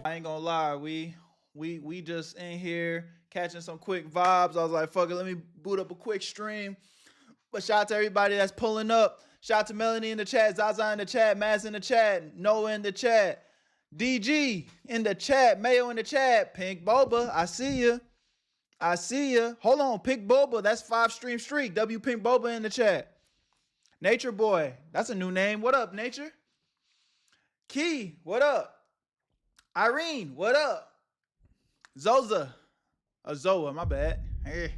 I ain't gonna lie, we just in here catching some quick vibes. I was like, fuck it, let me boot up a quick stream. But shout out to everybody that's pulling up. Shout out to Melanie in the chat, Zaza in the chat, Maz in the chat, Noah in the chat, DG in the chat, Mayo in the chat, Pink Boba, I see you. I see you. Hold on, Pink Boba, that's 5 stream streak. W Pink Boba in the chat. Nature Boy, that's a new name. What up, Nature? Key, what up? Irene, what up? Zoza, Zoa, my bad. Hey,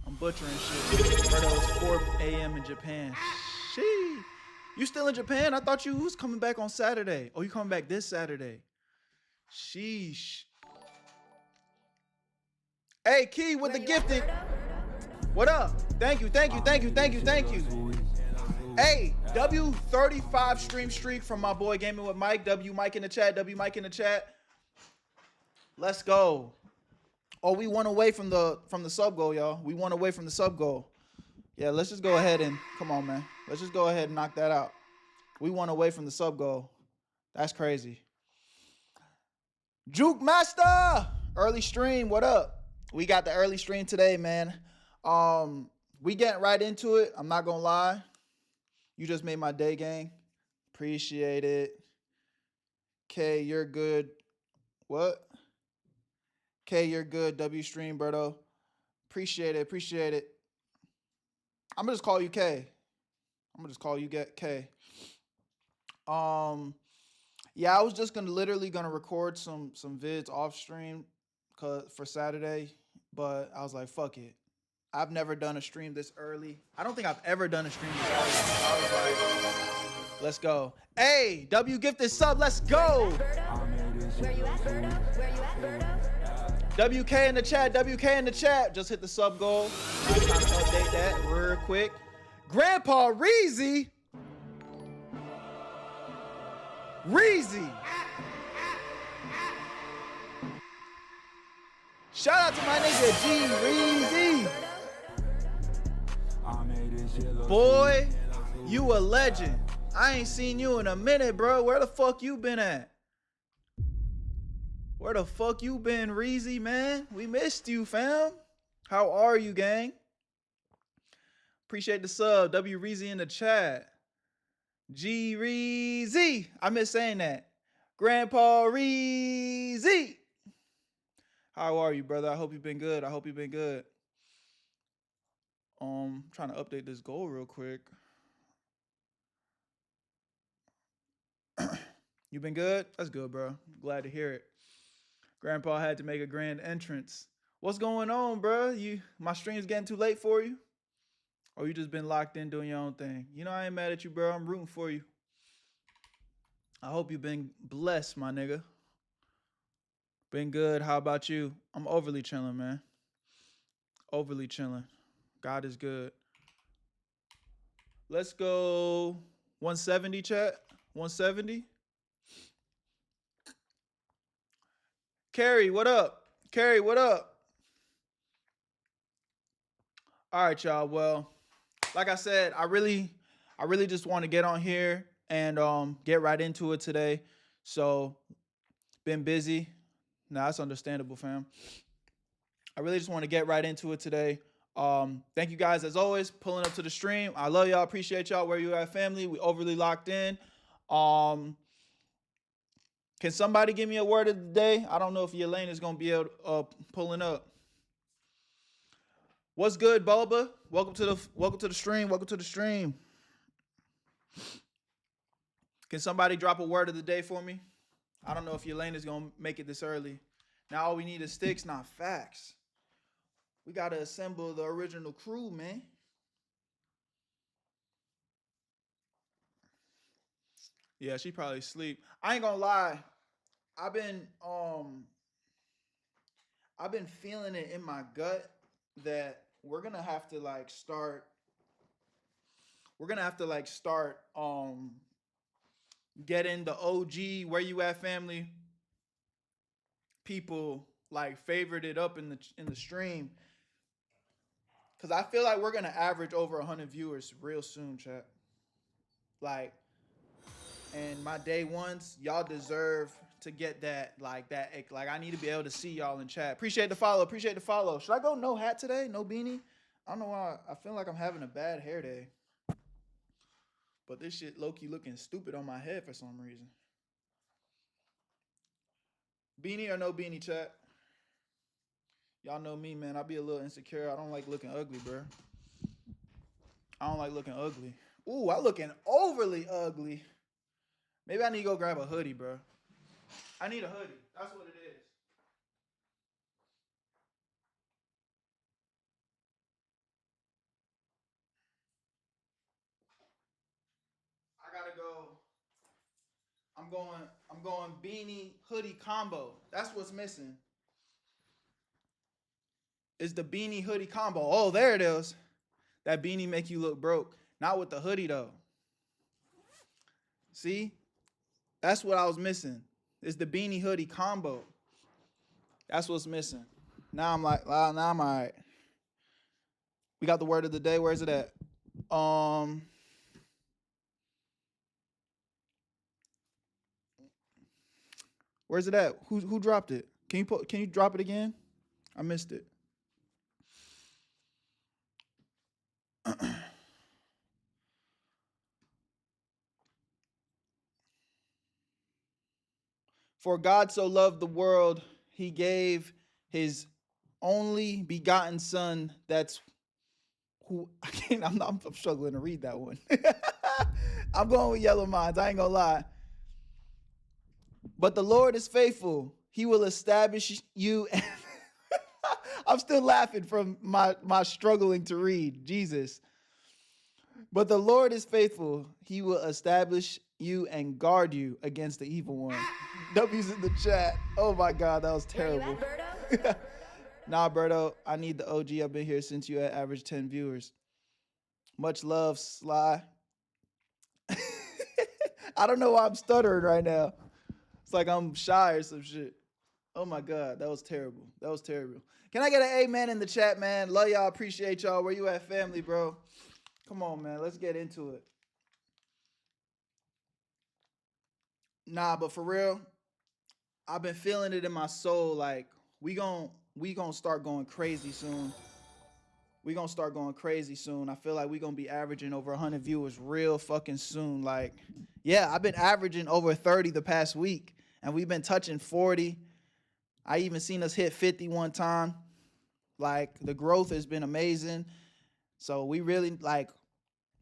I'm butchering shit. It's 4 a.m. in Japan. Shee. You still in Japan? I thought you was coming back on Saturday. Oh, you coming back this Saturday? Sheesh. Hey, Key with the gifting. What up? Thank you, thank you, thank you, thank you, thank you. Hey, W 35 stream streak from my boy Gaming with Mike. W Mike in the chat. W Mike in the chat. Let's go. Oh, we won away from the sub goal, y'all. We won away from the sub goal. Yeah, let's just go ahead and come on, man. Let's just go ahead and knock that out. We won away from the sub goal. That's crazy. Juke Master, early stream. What up? We got the early stream today, man. We getting right into it. I'm not gonna lie. You just made my day, gang. Appreciate it. K, you're good. What? K, you're good. W stream, Berto. Appreciate it. Appreciate it. I'm gonna just call you K. I'm gonna just call you K. Yeah, I was just literally gonna record some vids off stream for Saturday, but I was like, fuck it. I've never done a stream this early. I don't think I've ever done a stream this early. I was like, let's go. Hey, W gifted sub, let's go. Where you at, Berto? Where you at, Berto? WK in the chat, WK in the chat. Just hit the sub goal. I'm trying to update that real quick. Grandpa Reezy. Reezy. Shout out to my nigga G Reezy. Boy, you a legend. I ain't seen you in a minute, bro. Where the fuck you been at? Where the fuck you been, Reezy, man? We missed you, fam. How are you, gang? Appreciate the sub. W Reezy in the chat. G Reezy. I miss saying that. Grandpa Reezy. How are you, brother? I hope you've been good. I hope you've been good. Trying to update this goal real quick. You been good? That's good, bro. Glad to hear it. Grandpa had to make a grand entrance. What's going on, bro? My stream's getting too late for you? Or you just been locked in doing your own thing? You know I ain't mad at you, bro. I'm rooting for you. I hope you've been blessed, my nigga. Been good. How about you? I'm overly chilling, man. Overly chilling. God is good. Let's go 170, chat. 170. Carrie, what up? Carrie, what up? All right, y'all. Well, like I said, I really just want to get on here and get right into it today. So, been busy. Nah, that's understandable, fam. I really just want to get right into it today. Thank you guys, as always, pulling up to the stream. I love y'all. Appreciate y'all. Where you at, family? We overly locked in. Can somebody give me a word of the day? I don't know if Yelena is going to be able pulling up. What's good, Boba? Welcome to the stream. Welcome to the stream. Can somebody drop a word of the day for me? I don't know if Yelena is going to make it this early. Now all we need is sticks, not facts. We got to assemble the original crew, man. Yeah, she probably sleep. I ain't gonna lie. I've been feeling it in my gut that we're gonna have to start getting the OG Where You At family people favored it up in the stream. Cause I feel like we're gonna average over 100 viewers real soon, chat. And my day ones, y'all deserve to get that. Like I need to be able to see y'all in chat. Appreciate the follow. Appreciate the follow. Should I go no hat today? No beanie? I don't know why. I feel like I'm having a bad hair day. But this shit low-key looking stupid on my head for some reason. Beanie or no beanie, chat? Y'all know me, man. I be a little insecure. I don't like looking ugly, bro. I don't like looking ugly. Ooh, I looking overly ugly. Maybe I need to go grab a hoodie, bro. I need a hoodie. That's what it is. I gotta go. I'm going beanie hoodie combo. That's what's missing. It's the beanie hoodie combo. Oh, there it is. That beanie make you look broke. Not with the hoodie though. See? That's what I was missing. It's the beanie hoodie combo. That's what's missing. Now I'm all right. We got the word of the day. Where's it at? Where's it at? Who dropped it? Can you drop it again? I missed it. For God so loved the world, he gave his only begotten son. That's who I can't. I'm struggling to read that one. I'm going with Yellow Minds. I ain't gonna lie. But the Lord is faithful. He will establish you. I'm still laughing from my struggling to read. Jesus. But the Lord is faithful. He will establish you and guard you against the evil one. W's in the chat. Oh my God, that was terrible. Where you at, Berto? Nah, Berto, I need the OG. I've been here since you had average 10 viewers. Much love, Sly. I don't know why I'm stuttering right now. It's like I'm shy or some shit. Oh my God, that was terrible. That was terrible. Can I get an amen in the chat, man? Love y'all, appreciate y'all. Where you at, family, bro? Come on, man. Let's get into it. Nah, but for real, I've been feeling it in my soul. Like we gon' start going crazy soon. We gonna start going crazy soon. I feel like we gonna be averaging over 100 viewers real fucking soon. Like, yeah, I've been averaging over 30 the past week, and we've been touching 40. I even seen us hit 50 one time. Like the growth has been amazing. So we really like,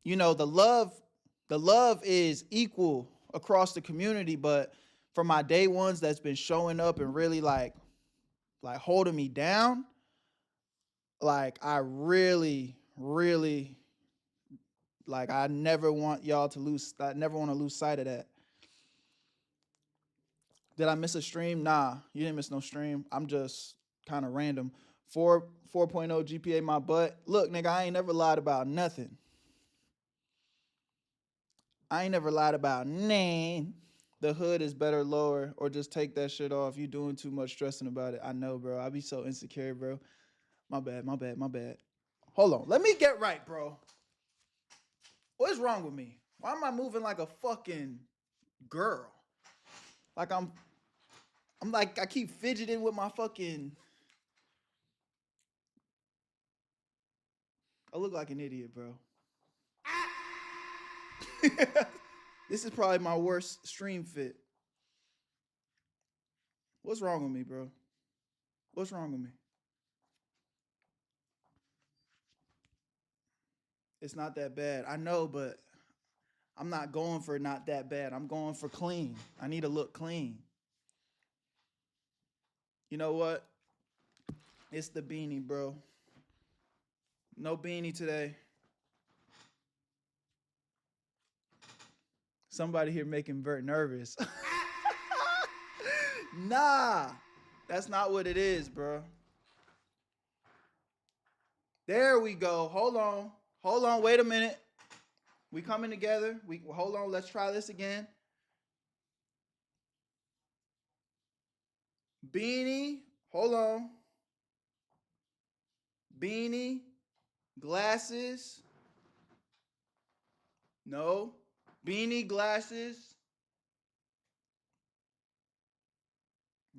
the love is equal across the community, but for my day ones that's been showing up and really like holding me down, like I really, really like I never want y'all to lose. I never want to lose sight of that. Did I miss a stream? Nah, you didn't miss no stream. I'm just kind of random. 4.0 GPA my butt. Look, nigga, I ain't never lied about nothing. I ain't never lied about name. The hood is better lower, or just take that shit off. You doing too much stressing about it. I know, bro. I be so insecure, bro. My bad. Hold on. Let me get right, bro. What's wrong with me? Why am I moving like a fucking girl? Like I'm like, I keep fidgeting with my fucking. I look like an idiot, bro. This is probably my worst stream fit. What's wrong with me, bro? What's wrong with me? It's not that bad. I know, but I'm not going for not that bad. I'm going for clean. I need to look clean. You know what? It's the beanie, bro. No beanie today. Somebody here making Bert nervous. Nah, that's not what it is, bro. There we go. Hold on. Wait a minute. We coming together. Hold on. Let's try this again. Beanie. Hold on. Beanie. Glasses. No. Beanie, glasses.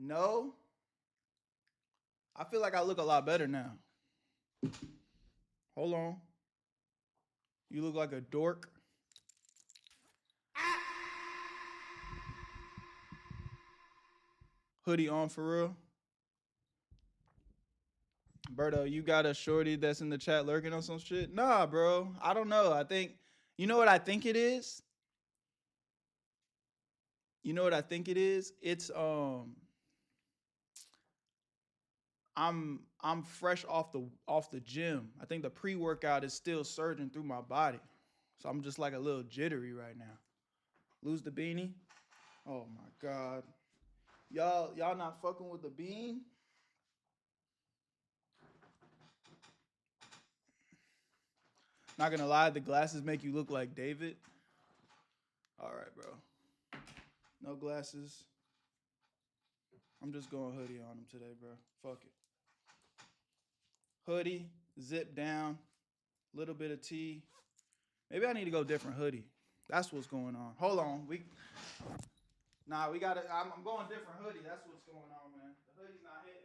No. I feel like I look a lot better now. Hold on. You look like a dork. Hoodie on for real. Berto, you got a shorty that's in the chat lurking on some shit? Nah, bro. I don't know. I think, you know what I think it is? You know what I think it is? It's I'm fresh off the gym. I think the pre-workout is still surging through my body. So I'm just like a little jittery right now. Lose the beanie. Oh my God. Y'all not fucking with the bean? Not gonna lie, the glasses make you look like David. All right, bro. No glasses. I'm just going hoodie on him today, bro. Fuck it. Hoodie, zip down, little bit of tee. Maybe I need to go different hoodie. That's what's going on. Hold on. We gotta, I'm going different hoodie. That's what's going on, man. The hoodie's not hitting.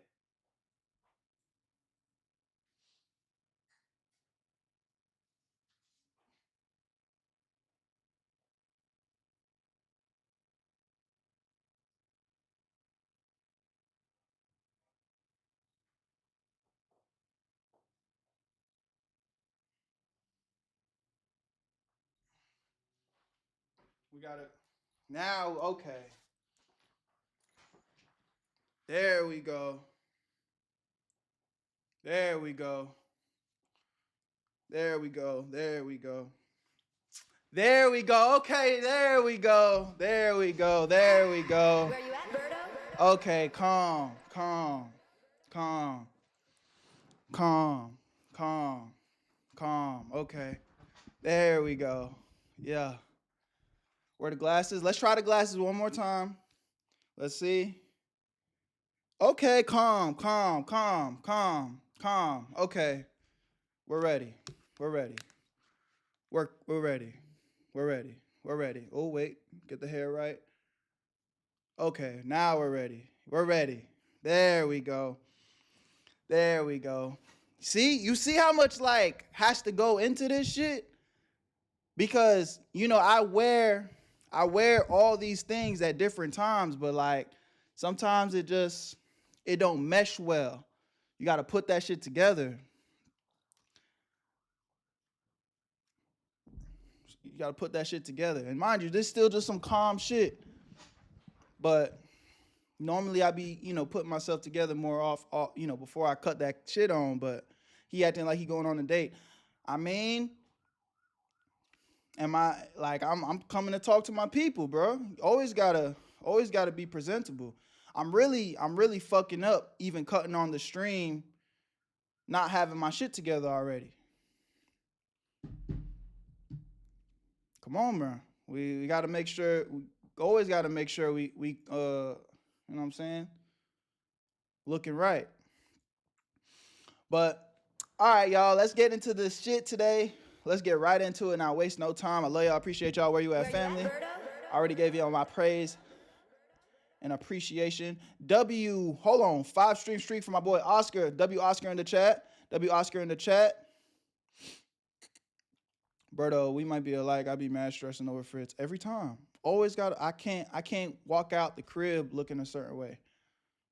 We gotta, now, okay. There we go. There we go. There we go. There we go. There we go. Okay, there we go. There we go. There we go. Where you at, Berto? Okay, calm. Okay. There we go. Yeah. Where the glasses? Let's try the glasses one more time. Let's see. Okay, calm. Okay. We're ready. We're ready. We're ready. We're ready. We're ready. Oh, wait. Get the hair right. Okay, now we're ready. We're ready. There we go. There we go. See? You see how much like has to go into this shit? Because, you know, I wear all these things at different times, but like sometimes it don't mesh well. You got to put that shit together. You got to put that shit together. And mind you, this is still just some calm shit. But normally I be, you know, putting myself together more off, you know, before I cut that shit on. But he acting like he going on a date. I mean, am I like I'm coming to talk to my people, bro. Always gotta be presentable. I'm really fucking up even cutting on the stream, not having my shit together already. Come on, bro. We gotta make sure. We always gotta make sure we you know what I'm saying? Looking right. But all right, y'all. Let's get into this shit today. Let's get right into it. Not waste no time. I love y'all. Appreciate y'all. Where you at, family? I already gave y'all my praise and appreciation. Hold on. 5-stream streak for my boy Oscar. W Oscar in the chat. W Oscar in the chat. Berto, we might be alike. I be mad stressing over Fritz every time. Always got. I can't walk out the crib looking a certain way.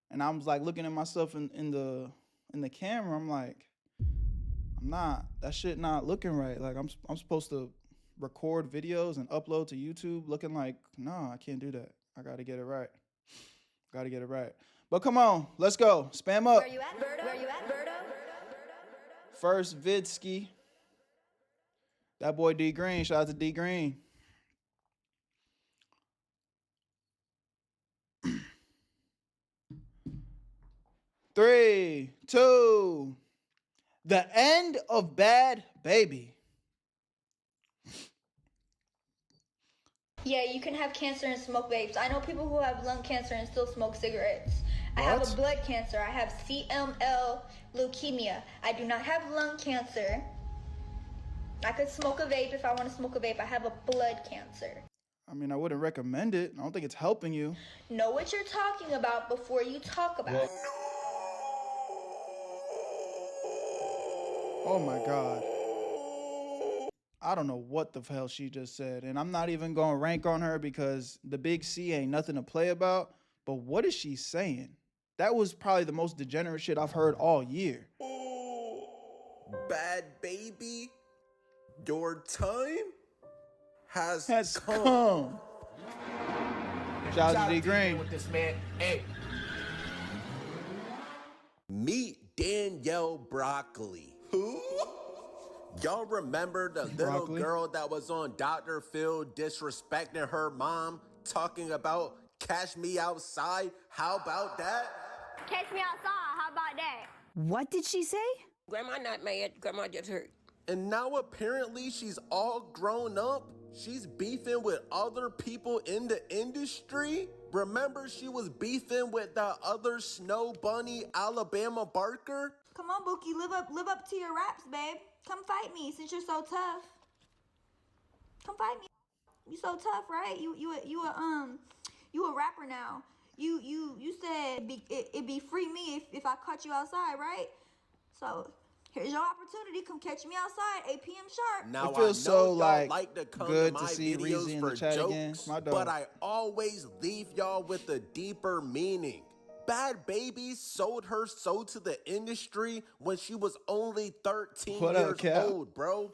And I was like looking at myself in the camera. I'm like, I'm not. That shit not looking right. Like I'm supposed to record videos and upload to YouTube looking like, nah, I can't do that. I gotta get it right. Gotta get it right. But come on, let's go. Spam up. Where you at, Berto? Where you at, Berto? First Vidski. That boy D Green. Shout out to D Green. Three, two. The end of Bad Baby. Yeah, you can have cancer and smoke vapes. I know people who have lung cancer and still smoke cigarettes. I have What? a blood cancer. I have CML leukemia. I do not have lung cancer. I could smoke a vape if I want to smoke a vape. I have a blood cancer. I mean, I wouldn't recommend it. I don't think it's helping you. Know what you're talking about before you talk about it. Oh my God. I don't know what the hell she just said. And I'm not even going to rank on her because the big C ain't nothing to play about. But what is she saying? That was probably the most degenerate shit I've heard all year. Bad baby, your time has come. Shout out to D Green. With this man. Hey. Meet Danielle Broccoli. Who? Y'all remember the little girl that was on Dr. Phil disrespecting her mom, talking about catch me outside? How about that? Catch me outside. How about that? What did she say? Grandma not mad. Grandma just hurt. And now apparently she's all grown up. She's beefing with other people in the industry. Remember she was beefing with the other snow bunny, Alabama Barker? Come on, Bookie, live up to your raps, babe. Come fight me since you're so tough. Come fight me. You so tough, right? You a rapper now. You said it'd be free me if I caught you outside, right? So here's your opportunity. Come catch me outside, 8 p.m. sharp. Now it feels so like to come good to my to see videos Reezy in for the chat jokes, again. My dog. but I always leave y'all with a deeper meaning. Bad Baby sold her soul to the industry when she was only 13 years old, bro.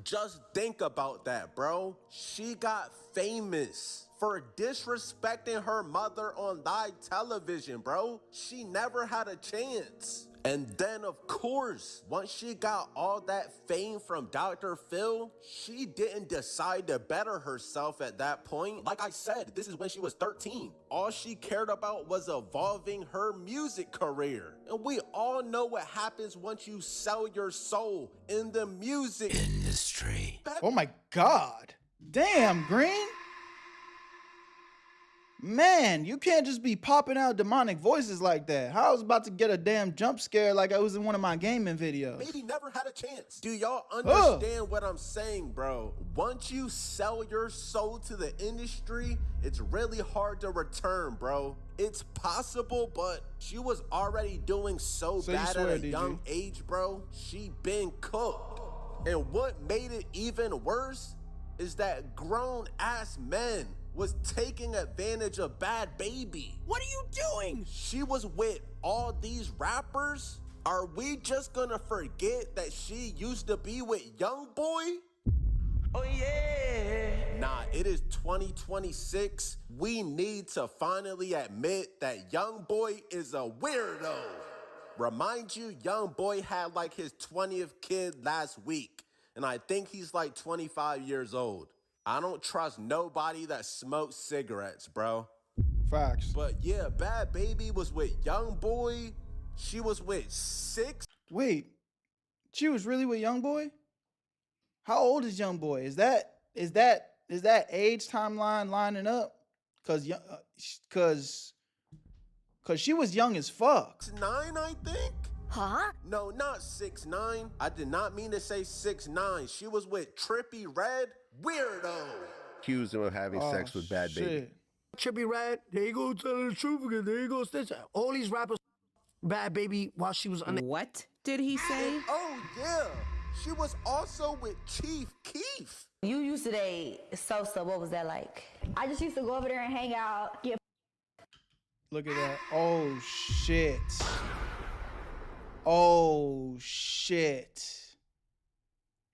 Just think about that, bro. She got famous for disrespecting her mother on live television, bro. She never had a chance. And then, of course, once she got all that fame from Dr. Phil, she didn't decide to better herself at that point. Like I said, this is when she was 13. All she cared about was evolving her music career. And we all know what happens once you sell your soul in the music industry. Oh my God. Damn, Green. Man, you can't just be popping out demonic voices like that. How I was about to get a damn jump scare like I was in one of my gaming videos. Baby never had a chance. Do y'all understand what I'm saying, bro? Once you sell your soul to the industry, it's really hard to return, bro. It's possible, but she was already doing so bad at a young age, bro. She been cooked. And what made it even worse is that grown-ass men was taking advantage of Bad Baby. What are you doing? She was with all these rappers. Are we just gonna forget that she used to be with Young Boy? Oh, yeah. Nah, it is 2026. We need to finally admit that Young Boy is a weirdo. Remind you, Young Boy had like his 20th kid last week, and I think he's like 25 years old. I don't trust nobody that smokes cigarettes, bro. Facts. But yeah, Bad Baby was with Young Boy. She was with 6. Wait, she was really with Young Boy? How old is Young Boy? Is that age timeline lining up? Cause she was young as fuck. 6'9", I think. Huh? No, not 6'9". I did not mean to say 6'9". She was with Trippie Redd. Weirdo. Accused him of having sex with Bad Baby. Trippie Redd, there you go telling the truth again. There you go snitch. All these rappers, Bad Baby, while she was under. What did he say? Oh yeah, she was also with Chief Keef. You used to date Sosa. What was that like? I just used to go over there and hang out, get. Look at that. Oh shit. Oh shit.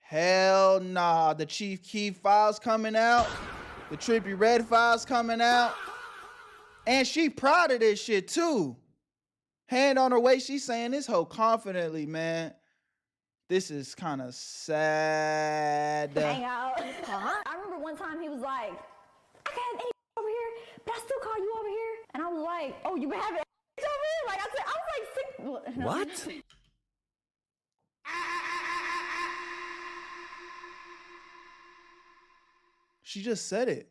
Hell nah. The Chief Keef files coming out. The Trippie Redd files coming out. And she proud of this shit too. Hand on her waist, she's saying this hoe confidently, man. This is kind of sad. Hang out. I remember one time he was like, I can't have any over here, but I still call you over here. And I was like, oh, you been having over here? Like I said, I was like 6. No. What? She just said it.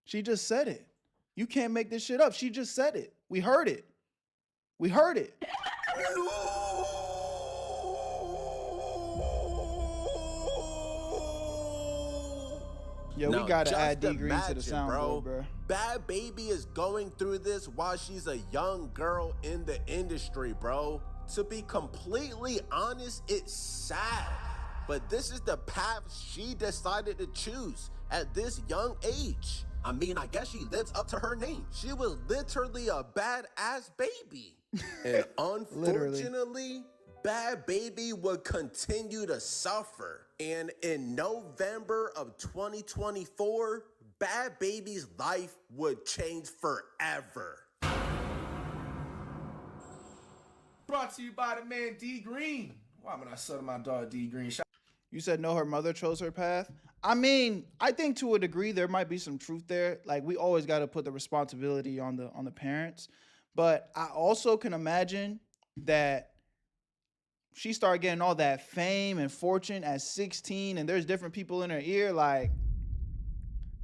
She just said it. You can't make this shit up. She just said it. We heard it. We heard it. Yeah, we gotta add D Green to the soundboard, bro. Bad Baby is going through this while she's a young girl in the industry, bro. To be completely honest, it's sad. But this is the path she decided to choose at this young age. I mean, I guess she lives up to her name. She was literally a badass baby. And unfortunately, Bad Baby would continue to suffer. And in November of 2024, Bad Baby's life would change forever. Brought to you by the man D Green. Why am I selling my dog D Green? You said no, her mother chose her path. I mean, I think to a degree there might be some truth there. Like, we always got to put the responsibility on the parents. But I also can imagine that she started getting all that fame and fortune at 16, and there's different people in her ear. Like,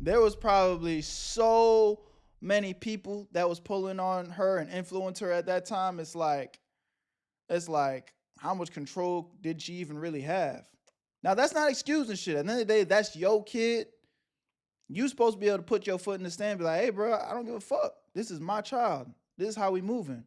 there was probably so many people that was pulling on her and influence her at that time. It's like, how much control did she even really have? Now, that's not excusing shit. At the end of the day, that's your kid. You supposed to be able to put your foot in the stand and be like, hey, bro, I don't give a fuck. This is my child. This is how we moving.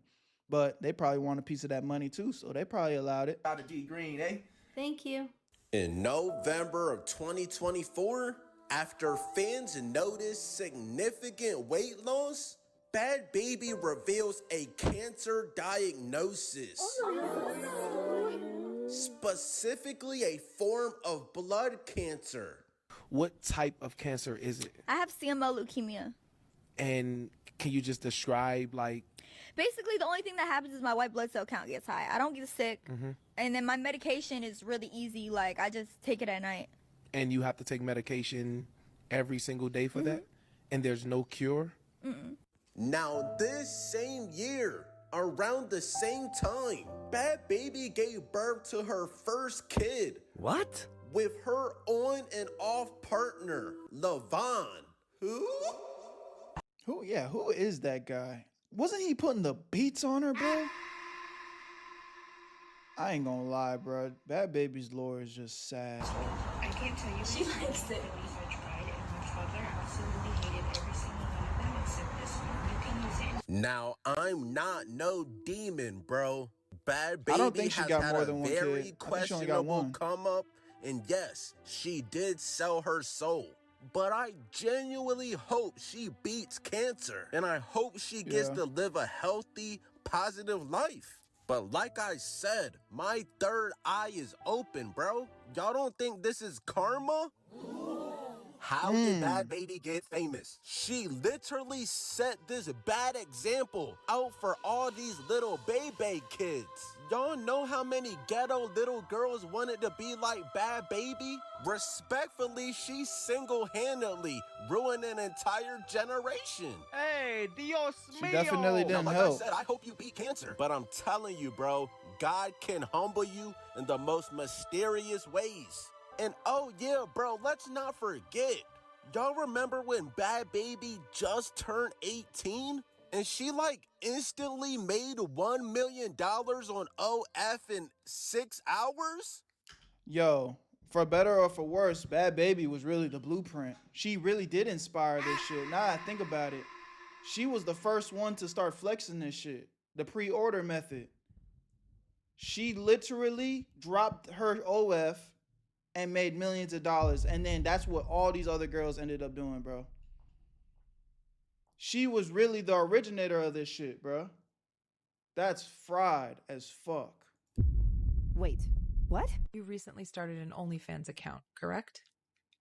But they probably want a piece of that money too, so they probably allowed it. Out of D Green, eh? Thank you. In November of 2024, after fans noticed significant weight loss, Bad Baby reveals a cancer diagnosis. Specifically a form of blood cancer. What type of cancer is it? I have CML leukemia. And can you just describe, like... Basically, the only thing that happens is my white blood cell count gets high. I don't get sick. And then my medication is really easy. Like, I just take it at night. And you have to take medication every single day for that? And there's no cure? Now, this same year, around the same time, Bad Baby gave birth to her first kid. What? With her on and off partner, Levon. Who? Who is that guy? Wasn't he putting the beats on her, bro? I ain't gonna lie, bro. Bad Baby's lore is just sad. I can't tell you. She likes it. I tried, and my father absolutely hated every single one of them except this one. You can use it. Now, I'm not no demon, bro. Bad Baby I don't think she has got had more a than one very kid. I think she only got questionable one. come up, and yes, she did sell her soul. But I genuinely hope she beats cancer, and I hope she gets to live a healthy, positive life. But like I said, my third eye is open, bro. Y'all don't think this is karma? How did Bad Baby get famous? She literally set this bad example out for all these little baby kids. Y'all know how many ghetto little girls wanted to be like Bad Baby? Respectfully, she single-handedly ruined an entire generation. Hey, Dios mío! She definitely didn't Like help. I said, I hope you beat cancer. But I'm telling you, bro, God can humble you in the most mysterious ways. And oh yeah, bro, let's not forget. Y'all remember when Bad Baby just turned 18? And she like instantly made $1 million on OF in 6 hours? Yo, for better or for worse, Bad Baby was really the blueprint. She really did inspire this shit. Now I think about it. She was the first one to start flexing this shit. The pre-order method. She literally dropped her OF and made millions of dollars. And then that's what all these other girls ended up doing, bro. She was really the originator of this shit, bro. That's fried as fuck. Wait, what? You recently started an OnlyFans account, correct?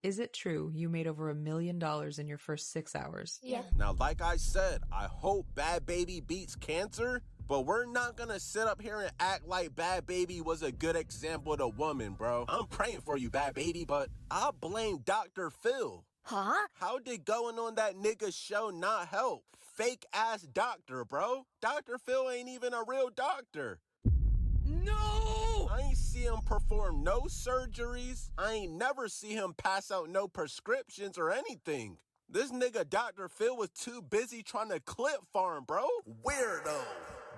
Is it true you made over $1 million in your first 6 hours? Yeah. Now, like I said, I hope Bad Baby beats cancer, but we're not gonna sit up here and act like Bad Baby was a good example to woman, bro. I'm praying for you, Bad Baby, but I'll blame Dr. Phil. Huh? How did going on that nigga show not help? Fake ass doctor, bro. Dr. Phil ain't even a real doctor. No! I ain't see him perform no surgeries. I ain't never see him pass out no prescriptions or anything. This nigga Dr. Phil was too busy trying to clip farm, bro. Weirdo.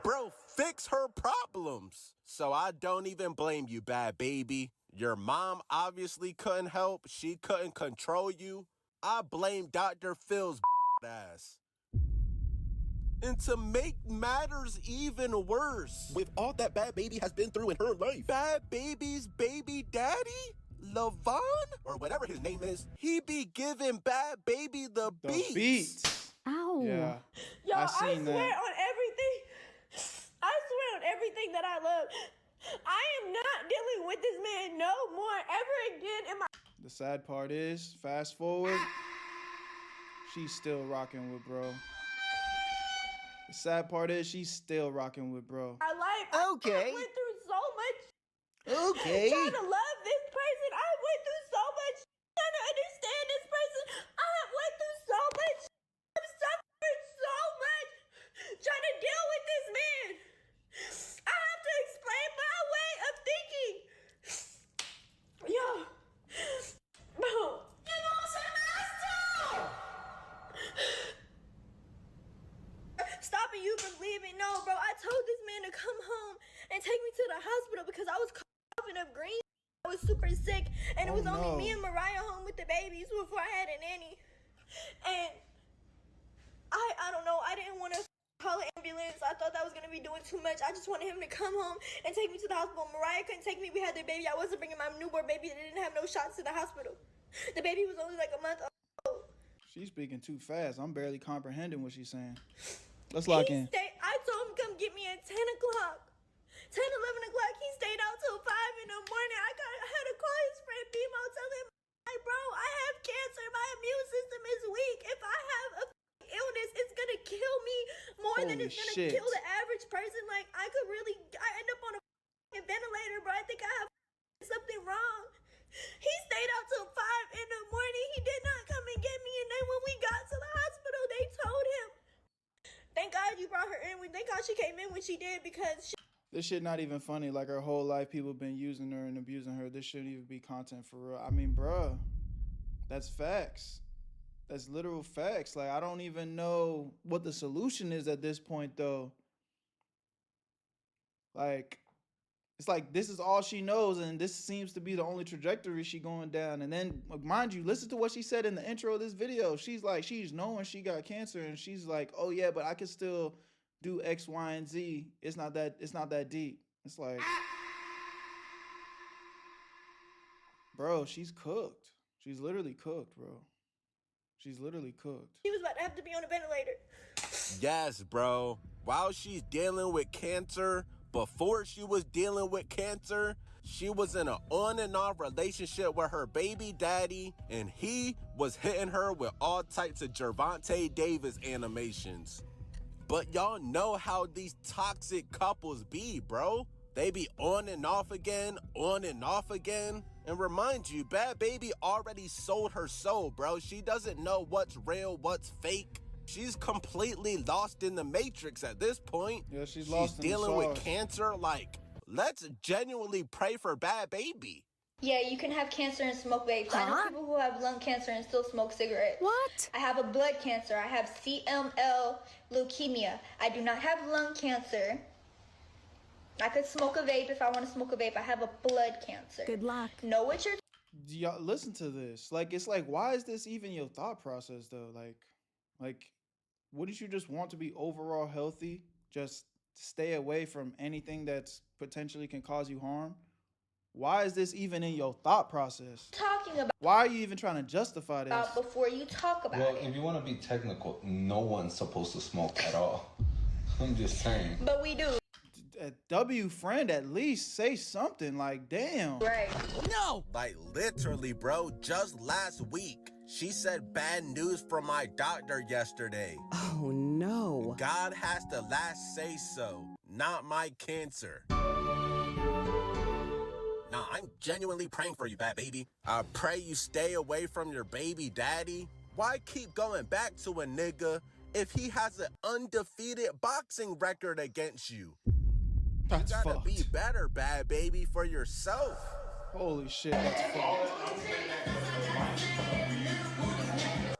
Bro, fix her problems. So I don't even blame you, Bad Baby. Your mom obviously couldn't help. She couldn't control you. I blame Dr. Phil's ass. And to make matters even worse, with all that Bad Baby has been through in her life, Bad Baby's baby daddy, Levon, or whatever his name is, he be giving Bad Baby the beats. Ow. Yeah. Yo, I swear seen on that. everything. I swear on everything that I love. I am not dealing with this man no more ever again in my. The sad part is, fast forward, she's still rocking with bro. The sad part is, she's still rocking with bro. My life. Okay. I went through so much. Okay. Trying to love this person. I went through so much. Trying to understand this person. I went through so much. I've suffered so much. Trying to deal with this man. I have to explain my way of thinking. Yo. Bro. You know what I'm stopping you from leaving. No, bro. I told this man to come home and take me to the hospital because I was coughing up green. I was super sick, and it was only me and Mariah home with the babies before I had a nanny. And I don't know. I didn't want to call an ambulance. I thought that was gonna be doing too much. I just wanted him to come home and take me to the hospital. Mariah couldn't take me. We had their baby. I wasn't bringing my newborn baby that didn't have no shots to the hospital. The baby was only like a month old. She's speaking too fast. I'm barely comprehending what she's saying. Let's lock in. I told him to come get me at 10 o'clock. 10, 11 o'clock. He stayed out till 5 in the morning. I had to call his friend Bimo, tell him, like, bro, I have cancer. My immune system is weak. If I have a illness, it's gonna kill me more than it's gonna kill the average person. Like, I end up on a ventilator, bro. I think I have something wrong. He stayed out till 5 in the morning. He did not come and get me. And then when we got to the hospital, they told him. Thank God you brought her in. Thank God she came in when she did because This shit not even funny. Like, her whole life, people been using her and abusing her. This shouldn't even be content for real. I mean, bruh, that's facts. That's literal facts. Like, I don't even know what the solution is at this point, though. Like, it's like this is all she knows, and this seems to be the only trajectory she going down. And then, mind you, listen to what she said in the intro of this video. She's like, she's knowing she got cancer, and she's like, oh yeah, but I can still do X, Y, and Z. It's not that deep. It's like, bro, she's cooked. She's literally cooked, bro. She's literally cooked. She was about to have to be on a ventilator. Yes, bro. While she's dealing with cancer, before she was dealing with cancer, she was in an on and off relationship with her baby daddy, and he was hitting her with all types of Gervonta Davis animations. But y'all know how these toxic couples be, bro. They be on and off again, on and off again. And remind you, Bad Baby already sold her soul, bro. She doesn't know what's real, what's fake. She's completely lost in the matrix at this point. Yeah, she's lost in the dealing with sauce. cancer. Like, let's genuinely pray for Bad Baby. Yeah, you can have cancer and smoke vapes. I know people who have lung cancer and still smoke cigarettes. What? I have a blood cancer. I have CML leukemia. I do not have lung cancer. I could smoke a vape if I want to smoke a vape. I have a blood cancer. Good luck. Know what you're Y'all listen to this. Like, it's like, why is this even your thought process though? Like, wouldn't you just want to be overall healthy? Just stay away from anything that's potentially can cause you harm? Why is this even in your thought process? talking about Why are you even trying to justify this? before you talk about Well, it. if you want to be technical, no one's supposed to smoke at all. I'm just saying. But we do. W friend, at least say something. Like, damn. Right. No! Like, literally, bro, just last week, she said bad news from my doctor yesterday. Oh no. God has the last say so, not my cancer. Nah, I'm genuinely praying for you, Bad Baby. I pray you stay away from your baby daddy. Why keep going back to a nigga if he has an undefeated boxing record against you? That's You gotta fucked. be better, Bad Baby, for yourself. Holy shit, that's fucked.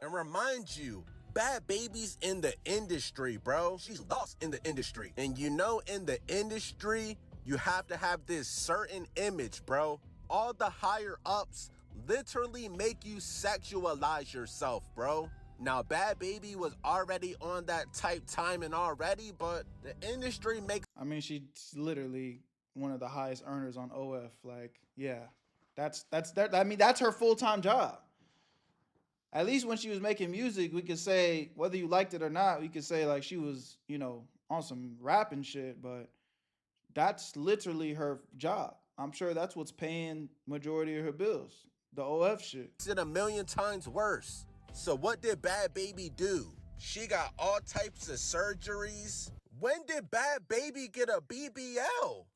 And remind you, Bad Baby's in the industry, bro. She's lost in the industry. And you know, in the industry, you have to have this certain image, bro. All the higher ups literally make you sexualize yourself, bro. Now, Bad Baby was already on that type timing already, but the industry makes... I mean, she's literally one of the highest earners on OF. Like, yeah, that's that. I mean, that's her full-time job. At least when she was making music, we could say, whether you liked it or not, we could say like she was, you know, on some rapping shit, but that's literally her job. I'm sure that's what's paying majority of her bills. The OF shit. It's a million times worse. So what did Bad Baby do? She got all types of surgeries. When did Bad Baby get a BBL?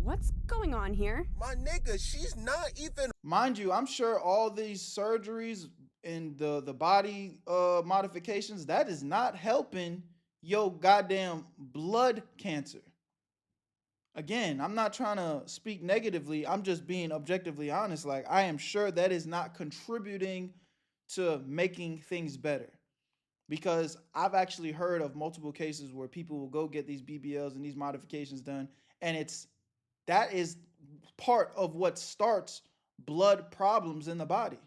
What's going on here? My nigga, she's not even... Mind you, I'm sure all these surgeries and the body modifications, that is not helping your goddamn blood cancer. Again, I'm not trying to speak negatively. I'm just being objectively honest. Like, I am sure that is not contributing to making things better. Because I've actually heard of multiple cases where people will go get these BBLs and these modifications done, and that is part of what starts blood problems in the body.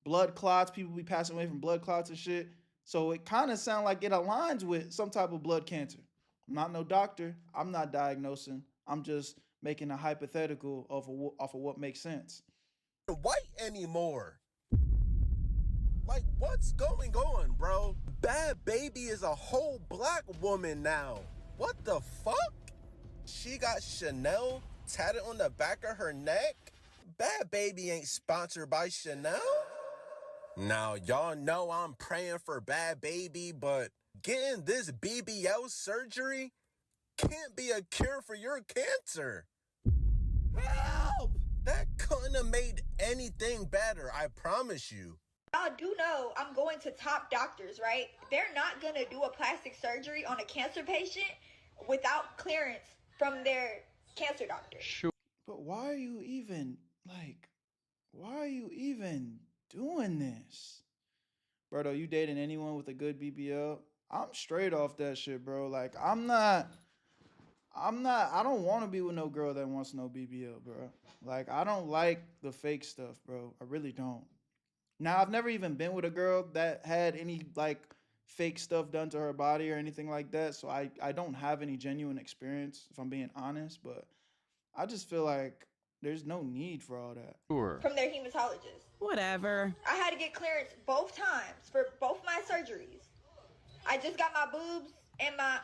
Blood clots, people be passing away from blood clots and shit. So it kind of sounds like it aligns with some type of blood cancer. I'm not no doctor. I'm not diagnosing. I'm just making a hypothetical off of what makes sense. White anymore. Like, what's going on, bro? Bad Baby is a whole black woman now. What the fuck? She got Chanel tatted on the back of her neck? Bad Baby ain't sponsored by Chanel? Now, y'all know I'm praying for Bad Baby, but getting this BBL surgery can't be a cure for your cancer. Help! That couldn't have made anything better, I promise you. Y'all do know I'm going to top doctors, right? They're not going to do a plastic surgery on a cancer patient without clearance from their cancer doctor. Sure. But why are you even doing this? Berto, you dating anyone with a good BBL? I'm straight off that shit, bro. Like, I don't want to be with no girl that wants no BBL, bro. Like, I don't like the fake stuff, bro. I really don't. Now, I've never even been with a girl that had any, like, fake stuff done to her body or anything like that, so I don't have any genuine experience, if I'm being honest, but I just feel like there's no need for all that. Sure. From their hematologist. Whatever. I had to get clearance both times for both my surgeries. I just got my boobs and my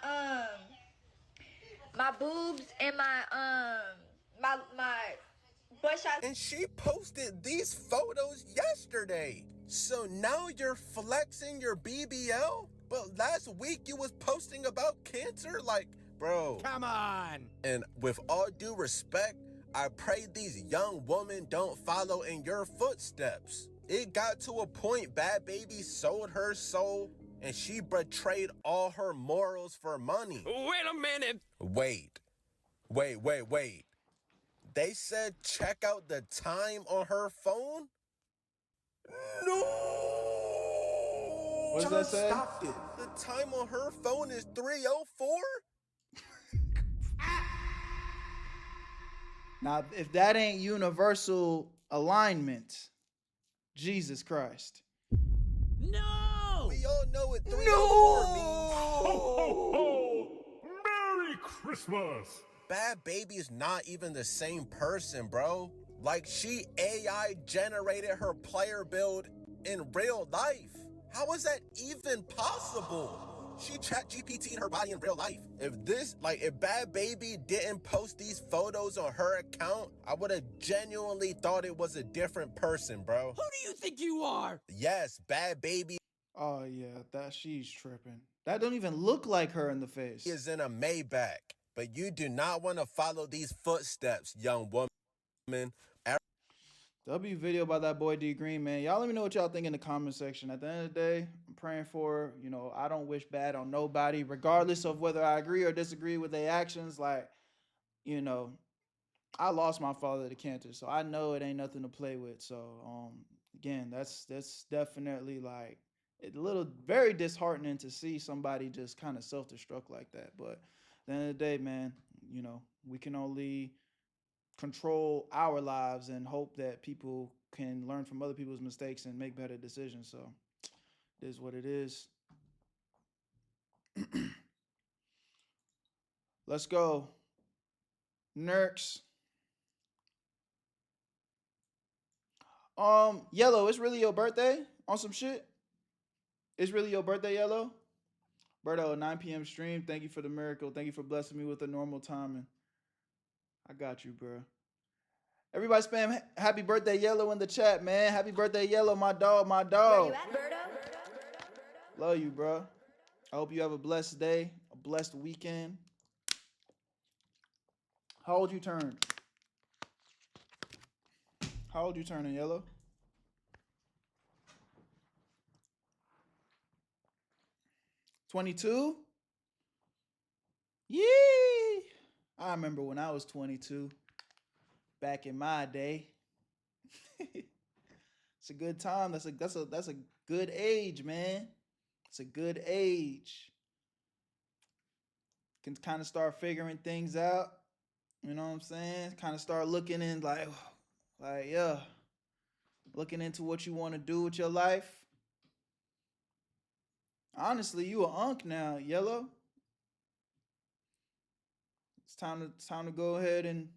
butt shots. And she posted these photos yesterday. So now you're flexing your BBL? But last week you was posting about cancer? Like, bro. Come on. And with all due respect, I pray these young women don't follow in your footsteps. It got to a point Bad Baby sold her soul and she betrayed all her morals for money. Wait a minute. Wait. They said check out the time on her phone? No! What does that say? Stop it. The time on her phone is 3:04? Now, if that ain't universal alignment, Jesus Christ. No! We all know what 3:04 means. Ho, ho, ho! Merry Christmas! Bad Baby is not even the same person, bro. Like, she AI generated her player build in real life. How is that even possible? She chat GPT'd her body in real life. If Bad Baby didn't post these photos on her account, I would have genuinely thought it was a different person, bro. Who do you think you are? Yes, Bad Baby. Oh yeah, she's tripping. That don't even look like her in the face. Is in a Maybach, but you do not want to follow these footsteps, young woman. W video by that boy D Green, man. Y'all let me know what y'all think in the comment section. At the end of the day, I'm praying for her. You know, I don't wish bad on nobody, regardless of whether I agree or disagree with their actions. Like, you know, I lost my father to cancer, so I know it ain't nothing to play with. So, again, that's definitely like very disheartening to see somebody just kind of self-destruct like that. But at the end of the day, man, you know, we can only control our lives and hope that people can learn from other people's mistakes and make better decisions. So it is what it is. Let's go. Nerks. Yellow, it's really your birthday on some shit? It's really your birthday, Yellow? Berto, 9 p.m. stream. Thank you for the miracle. Thank you for blessing me with a normal timing. I got you, bro. Everybody spam happy birthday, Yellow, in the chat, man. Happy birthday, Yellow, my dog, my dog. Where you at, Berto? Love you, bro. I hope you have a blessed day, a blessed weekend. How old you turn? How old you turning, Yellow? $22? Yee! I remember when I was 22. Back in my day. It's a good time. That's a good age, man. It's a good age. Can kind of start figuring things out. You know what I'm saying? Kind of start looking in like yeah. Looking into what you want to do with your life. Honestly, you an unk now, Yellow. It's time to go ahead and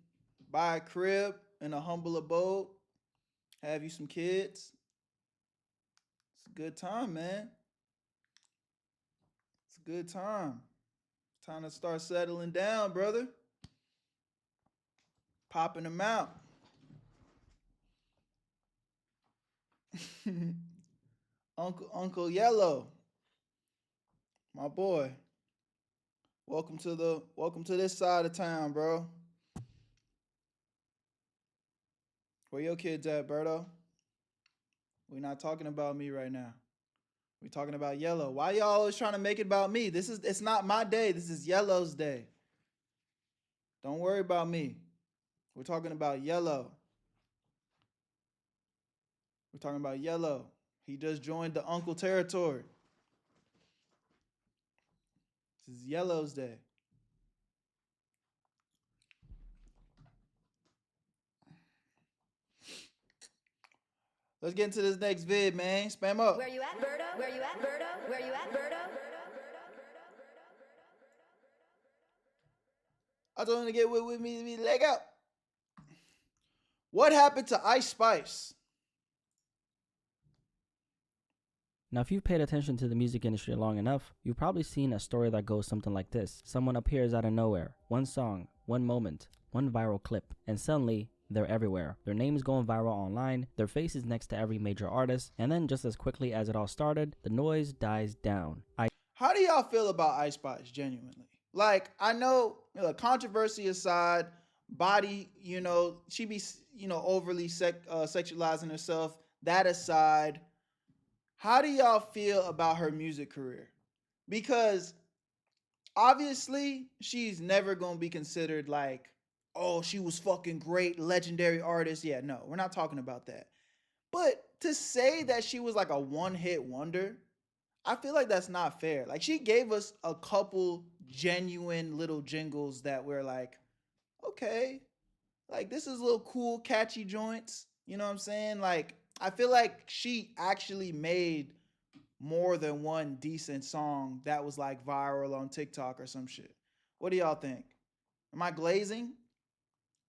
buy a crib in a humble abode. Have you some kids. It's a good time, man. It's a good time. It's time to start settling down, brother. Popping them out. Uncle Yellow. My boy. Welcome to this side of town, bro. Where your kids at, Berto? We're not talking about me right now. We're talking about Yellow. Why y'all always trying to make it about me? It's not my day. This is Yellow's day. Don't worry about me. We're talking about Yellow. We're talking about Yellow. He just joined the uncle territory. This is Yellow's day. Let's get into this next vid, man. Spam up. Where you at, Berto? Where you at, Berto? Where you at, Berto? I told him to get with me, leg up. What happened to Ice Spice? Now, if you've paid attention to the music industry long enough, you've probably seen a story that goes something like this. Someone appears out of nowhere. One song, one moment, one viral clip, and suddenly they're everywhere. Their name is going viral online, their face is next to every major artist, and then just as quickly as it all started, the noise dies down. How do y'all feel about Ice Spice, genuinely? Like, I know, controversy aside, body, she be, overly sexualizing herself. That aside, how do y'all feel about her music career? Because obviously she's never going to be considered like, oh, she was fucking great, legendary artist. Yeah, no, we're not talking about that. But to say that she was like a one-hit wonder, I feel like that's not fair. Like, she gave us a couple genuine little jingles that we're like, okay, like, this is little cool, catchy joints. You know what I'm saying? Like, I feel like she actually made more than one decent song that was like viral on TikTok or some shit. What do y'all think? Am I glazing?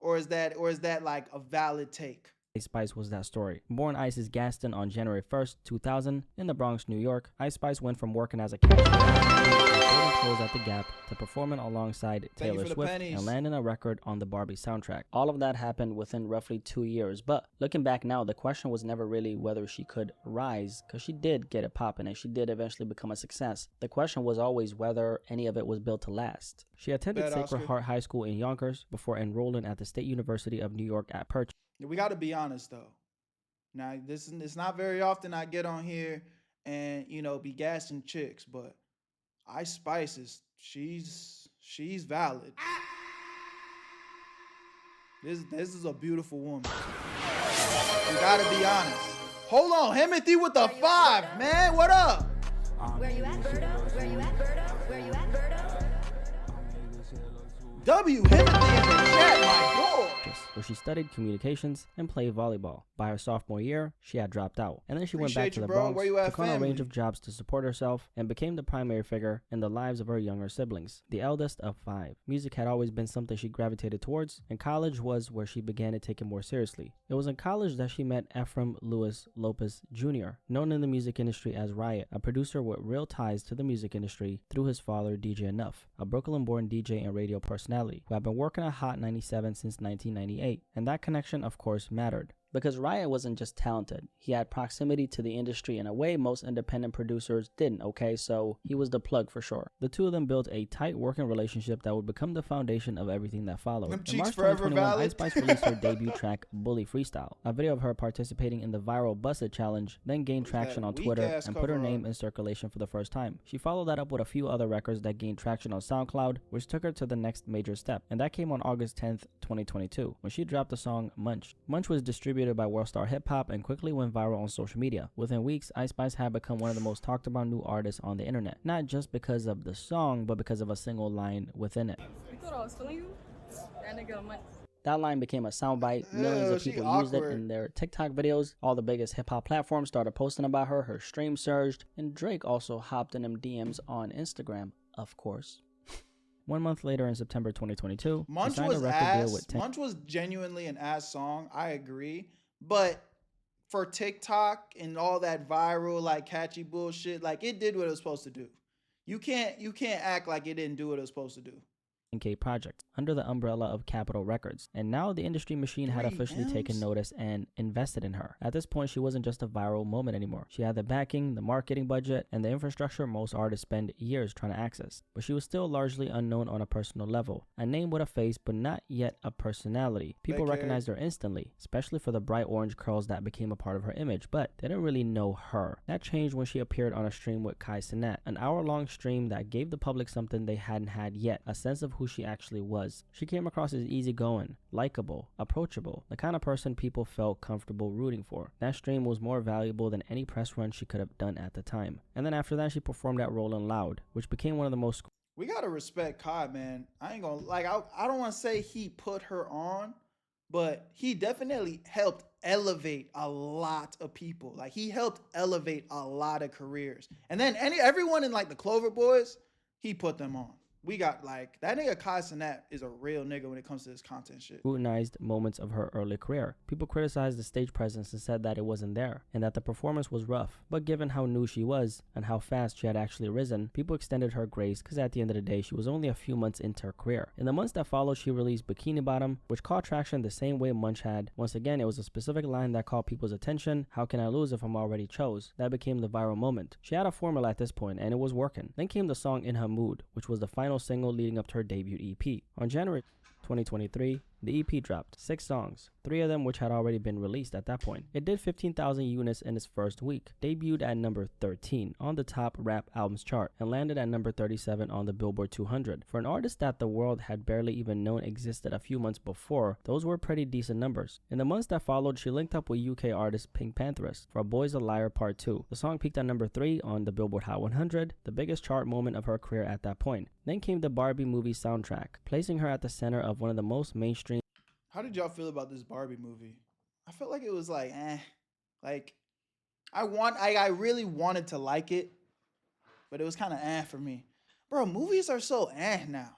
Or is that like a valid take? Ice Spice was that story. Born Isis Gaston on January 1st, 2000, in the Bronx, New York, Ice Spice went from working as a cashier clothes at the Gap to performing alongside Taylor Swift and landing a record on the Barbie soundtrack. All of that happened within roughly 2 years, but looking back now, the question was never really whether she could rise, because she did get it popping and she did eventually become a success. The question was always whether any of it was built to last. She attended Sacred Heart High School in Yonkers before enrolling at the State University of New York at Purchase. We got to be honest, though. Now, it's not very often I get on here and, be gassing chicks, but Ice Spice she's valid. This is a beautiful woman. We got to be honest. Hold on, Himothy with the 5, man. What up? Where you at, Berto? Where you at, Berto? Where you at, Berto? W Himothy in the chat, my boy. where she studied communications and played volleyball. By her sophomore year, she had dropped out, and then she went back to the Bronx, took on a range of jobs to support herself, and became the primary figure in the lives of her younger siblings, the eldest of 5. Music had always been something she gravitated towards, and college was where she began to take it more seriously. It was in college that she met Ephraim Louis Lopez Jr., known in the music industry as Riot, a producer with real ties to the music industry through his father, DJ Enough, a Brooklyn-born DJ and radio personality who had been working at Hot 97 since 1998, and that connection, of course, mattered. Because Riot wasn't just talented, he had proximity to the industry in a way most independent producers didn't, okay? So he was the plug for sure. The two of them built a tight working relationship that would become the foundation of everything that followed. In March 2021, Ice Spice released her debut track, Bully Freestyle, a video of her participating in the viral Busted Challenge, then gained traction on Twitter and put her name in circulation for the first time. She followed that up with a few other records that gained traction on SoundCloud, which took her to the next major step, and that came on August 10th, 2022, when she dropped the song Munch. Munch was distributed by Worldstar Hip Hop and quickly went viral on social media. Within weeks, Ice Spice had become one of the most talked about new artists on the internet, not just because of the song, but because of a single line within it. You thought I was stealing you? That nigga Munch. That line became a soundbite. Millions of people used it in their TikTok videos. All the biggest hip-hop platforms started posting about her. Her stream surged, and Drake also hopped in them DMs on Instagram, of course. 1 month later, in September 2022, Munch she signed a record deal with Munch was genuinely an ass song, I agree. But for TikTok and all that viral, like, catchy bullshit, like, it did what it was supposed to do. You can't act like it didn't do what it was supposed to do. Project under the umbrella of Capitol Records, and now the industry machine had officially taken notice and invested in her. At this point, she wasn't just a viral moment anymore. She had the backing, the marketing budget, and the infrastructure most artists spend years trying to access. But she was still largely unknown on a personal level, a name with a face but not yet a personality. People recognized her instantly, especially for the bright orange curls that became a part of her image, but they didn't really know her. That changed when she appeared on a stream with Kai Cenat, an hour-long stream that gave the public something they hadn't had yet, a sense of who she actually was. She came across as easygoing, likable, approachable, the kind of person people felt comfortable rooting for. That stream was more valuable than any press run she could have done at the time. And then after that, she performed at Rollin' Loud, which became one of the most... We gotta respect Kai, man. I ain't gonna, like, I don't want to say he put her on, but he definitely helped elevate a lot of people. Like, he helped elevate a lot of careers. And then everyone in, like, the Clover Boys, he put them on. We got, like, that nigga Kai Cenat is a real nigga when it comes to this content shit. Scrutinized moments of her early career. People criticized the stage presence and said that it wasn't there, and that the performance was rough. But given how new she was, and how fast she had actually risen, people extended her grace, because at the end of the day, she was only a few months into her career. In the months that followed, she released Bikini Bottom, which caught traction the same way Munch had. Once again, it was a specific line that caught people's attention. How can I lose if I'm already chose? That became the viral moment. She had a formula at this point, and it was working. Then came the song In Her Mood, which was the final single leading up to her debut EP. On January 2023, the EP dropped 6 songs, 3 of them which had already been released at that point. It did 15,000 units in its first week, debuted at number 13 on the top rap albums chart, and landed at number 37 on the Billboard 200. For an artist that the world had barely even known existed a few months before, those were pretty decent numbers. In the months that followed, she linked up with UK artist Pink Pantheress for Boy's a Liar Part 2. The song peaked at number 3 on the Billboard Hot 100, the biggest chart moment of her career at that point. Then came the Barbie movie soundtrack, placing her at the center of one of the most mainstream. How did y'all feel about this Barbie movie? I felt like it was like, like, I really wanted to like it, but it was kind of for me. Bro, movies are so now.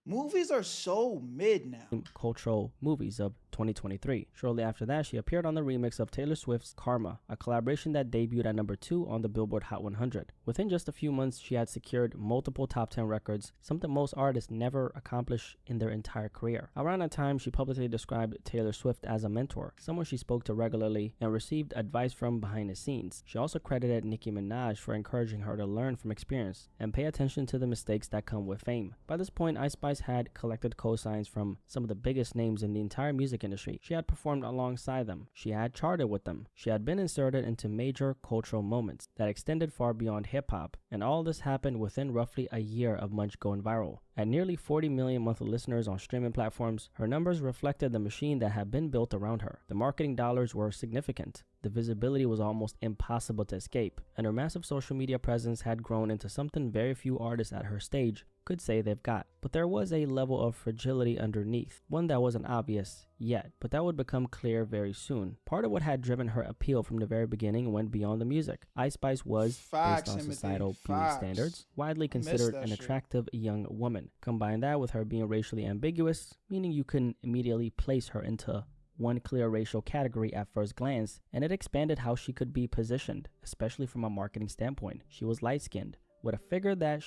Movies are so mid now. Cultural movies of 2023. Shortly after that, she appeared on the remix of Taylor Swift's Karma, a collaboration that debuted at number 2 on the Billboard Hot 100. Within just a few months, she had secured multiple top 10 records, something most artists never accomplish in their entire career. Around that time, she publicly described Taylor Swift as a mentor, someone she spoke to regularly and received advice from behind the scenes. She also credited Nicki Minaj for encouraging her to learn from experience and pay attention to the mistakes that come with fame. By this point, Ice Spice had collected cosigns from some of the biggest names in the entire music industry. She had performed alongside them. She had charted with them. She had been inserted into major cultural moments that extended far beyond hip-hop, and all this happened within roughly a year of Munch going viral. At nearly 40 million monthly listeners on streaming platforms, her numbers reflected the machine that had been built around her. The marketing dollars were significant. The visibility was almost impossible to escape, and her massive social media presence had grown into something very few artists at her stage could say they've got. But there was a level of fragility underneath, one that wasn't obvious yet, but that would become clear very soon. Part of what had driven her appeal from the very beginning went beyond the music. Ice Spice was, based on societal beauty standards, widely considered an attractive young woman. Combine that with her being racially ambiguous, meaning you couldn't immediately place her into one clear racial category at first glance, and it expanded how she could be positioned, especially from a marketing standpoint. She was light-skinned, with a figure that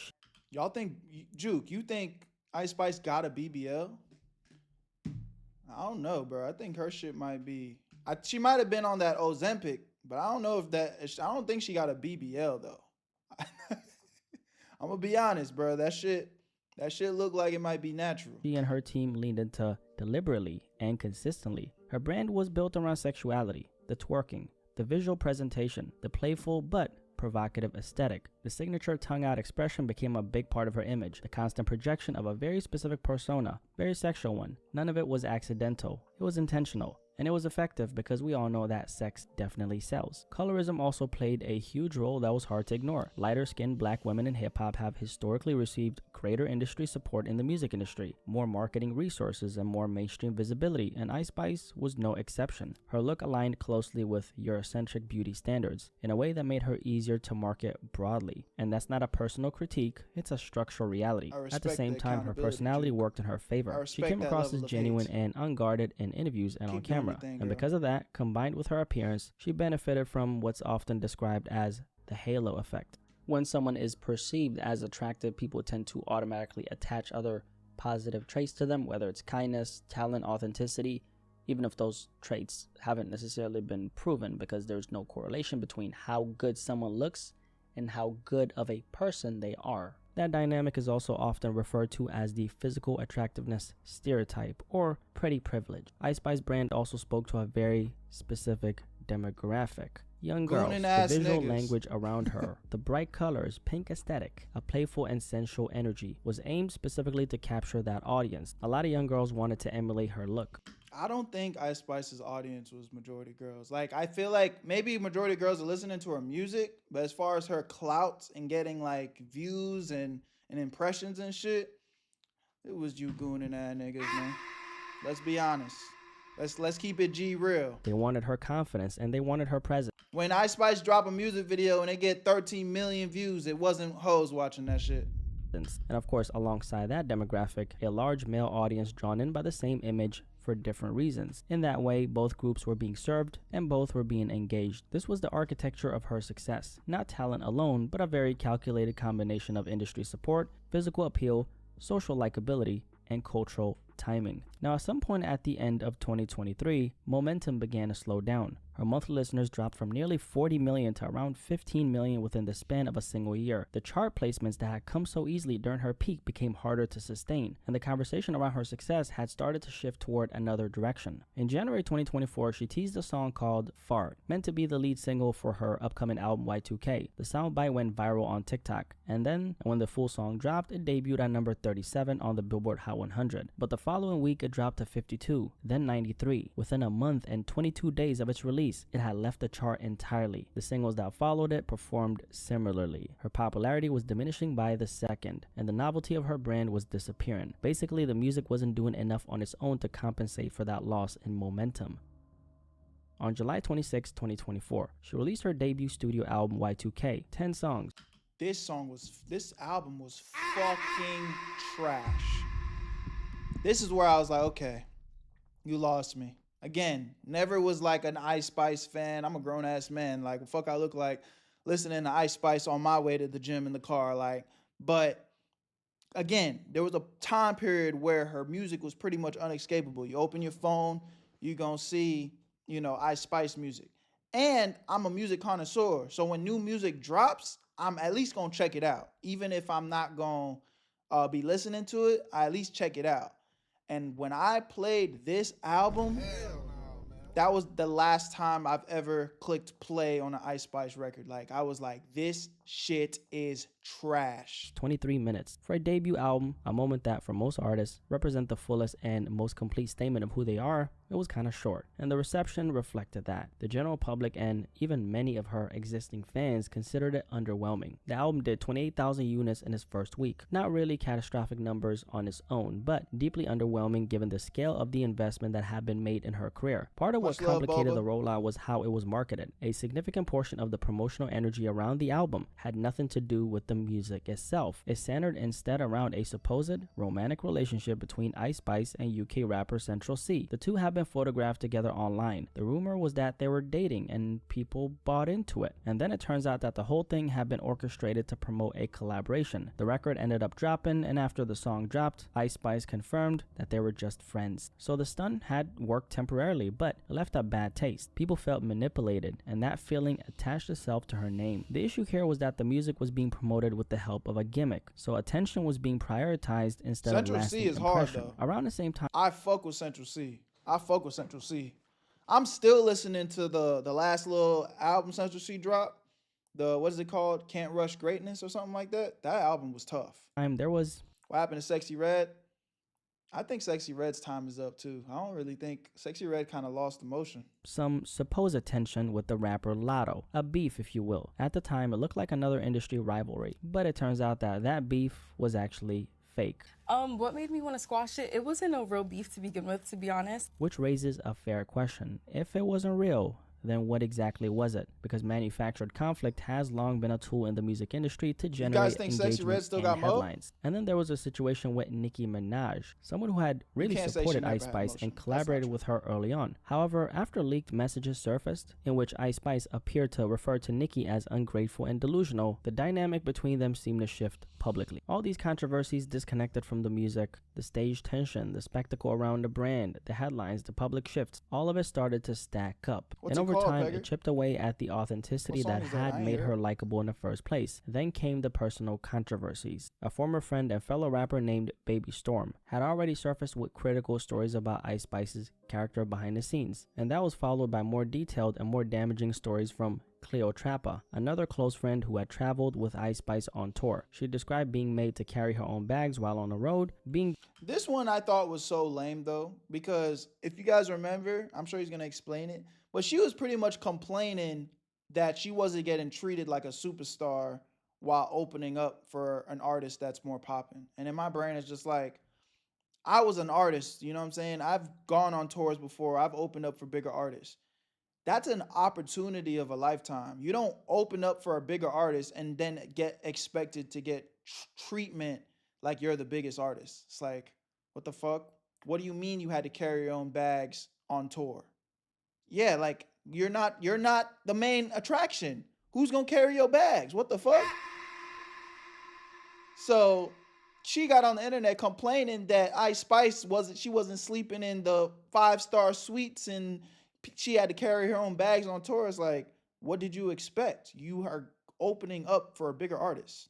y'all think, Juke, you think Ice Spice got a BBL? I don't know, bro. I think her shit might be, she might have been on that Ozempic, but I don't know if that, I don't think she got a BBL though. I'm gonna be honest, bro. That shit looked like it might be natural. She and her team leaned into deliberately and consistently. Her brand was built around sexuality, the twerking, the visual presentation, the playful but provocative aesthetic. The signature tongue-out expression became a big part of her image, the constant projection of a very specific persona, very sexual one. None of it was accidental. It was intentional. And it was effective because we all know that sex definitely sells. Colorism also played a huge role that was hard to ignore. Lighter-skinned black women in hip-hop have historically received greater industry support in the music industry, more marketing resources, and more mainstream visibility, and Ice Spice was no exception. Her look aligned closely with Eurocentric beauty standards in a way that made her easier to market broadly. And that's not a personal critique, it's a structural reality. At the same time, her personality worked in her favor. She came across as genuine and unguarded in interviews and on camera. And because of that, combined with her appearance, she benefited from what's often described as the halo effect. When someone is perceived as attractive, people tend to automatically attach other positive traits to them, whether it's kindness, talent, authenticity, even if those traits haven't necessarily been proven, because there's no correlation between how good someone looks and how good of a person they are. That dynamic is also often referred to as the physical attractiveness stereotype or pretty privilege. Ice Spice brand also spoke to a very specific demographic. Young girls, the visual language around her, the bright colors, pink aesthetic, a playful and sensual energy was aimed specifically to capture that audience. A lot of young girls wanted to emulate her look. I don't think Ice Spice's audience was majority girls. Like, I feel like maybe majority girls are listening to her music, but as far as her clout and getting like views and impressions and shit, it was you gooning that niggas, man. Let's be honest. Let's keep it G real. They wanted her confidence and they wanted her presence. When Ice Spice drop a music video and they get 13 million views, it wasn't hoes watching that shit. And of course, alongside that demographic, a large male audience drawn in by the same image for different reasons. In that way, both groups were being served and both were being engaged. This was the architecture of her success. Not talent alone, but a very calculated combination of industry support, physical appeal, social likability, and cultural timing. Now, at some point at the end of 2023, momentum began to slow down. Her monthly listeners dropped from nearly 40 million to around 15 million within the span of a single year. The chart placements that had come so easily during her peak became harder to sustain, and the conversation around her success had started to shift toward another direction. In January 2024, she teased a song called Fart, meant to be the lead single for her upcoming album Y2K. The soundbite went viral on TikTok, and then when the full song dropped, it debuted at number 37 on the Billboard Hot 100. But the following week, it dropped to 52, then 93. Within a month and 22 days of its release, it had left the chart entirely. The singles that followed it performed similarly. Her popularity was diminishing by the second, and the novelty of her brand was disappearing. Basically, the music wasn't doing enough on its own to compensate for that loss in momentum. On July 26, 2024, she released her debut studio album Y2K, 10 songs. This album was fucking trash. This is where I was like, okay, you lost me. Again, never was like an Ice Spice fan. I'm a grown ass man. Like, fuck I look like listening to Ice Spice on my way to the gym in the car. Like, but again, there was a time period where her music was pretty much unescapable. You open your phone, you gonna see, you know, Ice Spice music. And I'm a music connoisseur. So when new music drops, I'm at least gonna check it out. Even if I'm not gonna be listening to it, I at least check it out. And when I played this album, that was the last time I've ever clicked play on an Ice Spice record. Like, I was like, this shit is trash. 23 minutes. For a debut album, a moment that for most artists represent the fullest and most complete statement of who they are, it was kind of short, and the reception reflected that. The general public and even many of her existing fans considered it underwhelming. The album did 28,000 units in its first week. Not really catastrophic numbers on its own, but deeply underwhelming given the scale of the investment that had been made in her career. Part of what complicated the rollout was how it was marketed. A significant portion of the promotional energy around the album had nothing to do with the music itself. It centered instead around a supposed romantic relationship between Ice Spice and UK rapper Central C. The two have been photographed together online. The rumor was that they were dating and people bought into it. And then it turns out that the whole thing had been orchestrated to promote a collaboration. The record ended up dropping, and after the song dropped, Ice Spice confirmed that they were just friends. So the stunt had worked temporarily, but it left a bad taste. People felt manipulated, and that feeling attached itself to her name. The issue here was that the music was being promoted with the help of a gimmick, so attention was being prioritized instead of lasting impression. Central C is hard though. Around the same time, I fuck with Central C. I'm still listening to the last little album Central C dropped. What is it called? Can't Rush Greatness or something like that. That album was tough. There was... What happened to Sexy Red? I think Sexy Red's time is up too. I don't really think Sexy Red kind of lost the motion. Some supposed tension with the rapper Lotto, a beef if you will. At the time, it looked like another industry rivalry, but it turns out that that beef was actually fake. What made me want to squash it? It wasn't a real beef to begin with, to be honest. Which raises a fair question. If it wasn't real, then what exactly was it? Because manufactured conflict has long been a tool in the music industry to generate engagement and headlines. And then there was a situation with Nicki Minaj, someone who had really supported Ice Spice and collaborated with her early on. However, after leaked messages surfaced, in which Ice Spice appeared to refer to Nicki as ungrateful and delusional, the dynamic between them seemed to shift publicly. All these controversies disconnected from the music, the stage tension, the spectacle around the brand, the headlines, the public shifts, all of it started to stack up. Over time, it chipped away at the authenticity that had made her likable in the first place. Then came the personal controversies. A former friend and fellow rapper named Baby Storm had already surfaced with critical stories about Ice Spice's character behind the scenes, and that was followed by more detailed and more damaging stories from Cleotrapa, another close friend who had traveled with Ice Spice on tour. She described being made to carry her own bags while on the road. This one I thought was so lame though, because if you guys remember, I'm sure he's gonna explain it, but she was pretty much complaining that she wasn't getting treated like a superstar while opening up for an artist that's more popping. And in my brain, it's just like, I was an artist, you know what I'm saying? I've gone on tours before. I've opened up for bigger artists. That's an opportunity of a lifetime. You don't open up for a bigger artist and then get expected to get treatment like you're the biggest artist. It's like, what the fuck? What do you mean you had to carry your own bags on tour? Yeah, like you're not the main attraction. Who's gonna carry your bags? What the fuck? So she got on the internet complaining that Ice Spice wasn't sleeping in the 5-star suites and she had to carry her own bags on tour. It's like, what did you expect? You are opening up for a bigger artist.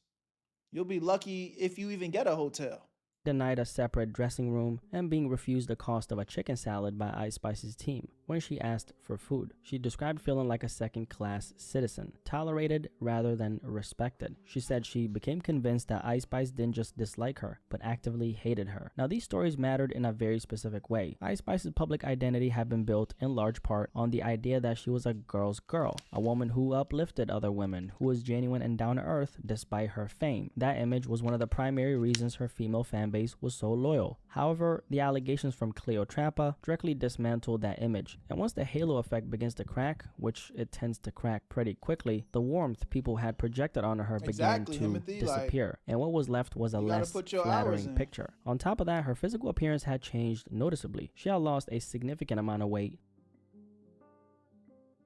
You'll be lucky if you even get a hotel. Denied a separate dressing room and being refused the cost of a chicken salad by Ice Spice's team when she asked for food. She described feeling like a second-class citizen, tolerated rather than respected. She said she became convinced that Ice Spice didn't just dislike her, but actively hated her. Now, these stories mattered in a very specific way. Ice Spice's public identity had been built in large part on the idea that she was a girl's girl, a woman who uplifted other women, who was genuine and down-to-earth despite her fame. That image was one of the primary reasons her female fan base was so loyal. However, the allegations from Cleotrapa directly dismantled that image. And once the halo effect begins to crack, which it tends to crack pretty quickly, the warmth people had projected onto her began to disappear. And what was left was a less flattering picture. On top of that, her physical appearance had changed noticeably. She had lost a significant amount of weight,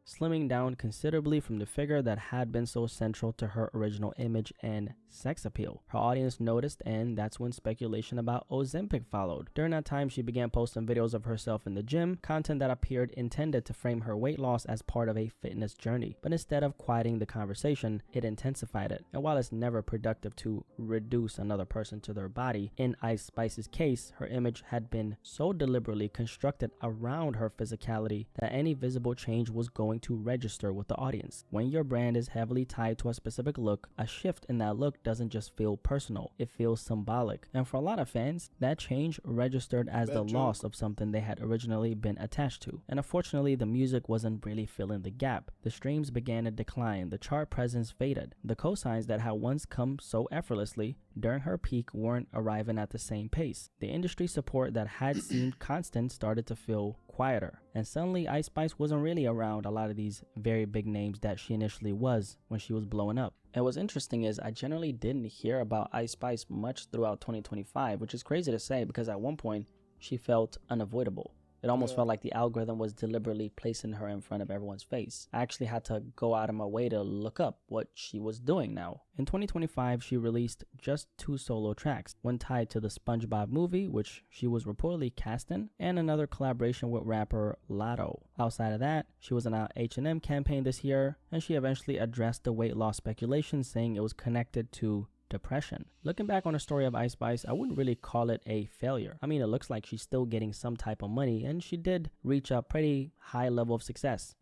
slimming down considerably from the figure that had been so central to her original image and sex appeal. Her audience noticed, and that's when speculation about Ozempic followed. During that time, she began posting videos of herself in the gym, content that appeared intended to frame her weight loss as part of a fitness journey. But instead of quieting the conversation, it intensified it. And while it's never productive to reduce another person to their body, in Ice Spice's case, her image had been so deliberately constructed around her physicality that any visible change was going going to register with the audience. When your brand is heavily tied to a specific look, a shift in that look doesn't just feel personal, it feels symbolic. And for a lot of fans, that change registered as the loss of something they had originally been attached to. And unfortunately, the music wasn't really filling the gap. The streams began to decline, the chart presence faded. The cosigns that had once come so effortlessly during her peak weren't arriving at the same pace. The industry support that had seemed constant started to feel quieter, and suddenly Ice Spice wasn't really around a lot of these very big names that she initially was when she was blowing up. And what's interesting is I generally didn't hear about Ice Spice much throughout 2025, which is crazy to say because at one point she felt unavoidable. It almost felt like the algorithm was deliberately placing her in front of everyone's face. I actually had to go out of my way to look up what she was doing now. In 2025, she released just 2 solo tracks, one tied to the SpongeBob movie, which she was reportedly cast in, and another collaboration with rapper Lotto. Outside of that, she was in an H&M campaign this year, and she eventually addressed the weight loss speculation, saying it was connected to depression. Looking back on the story of Ice Spice, I wouldn't really call it a failure. I mean, it looks like she's still getting some type of money, and she did reach a pretty high level of success.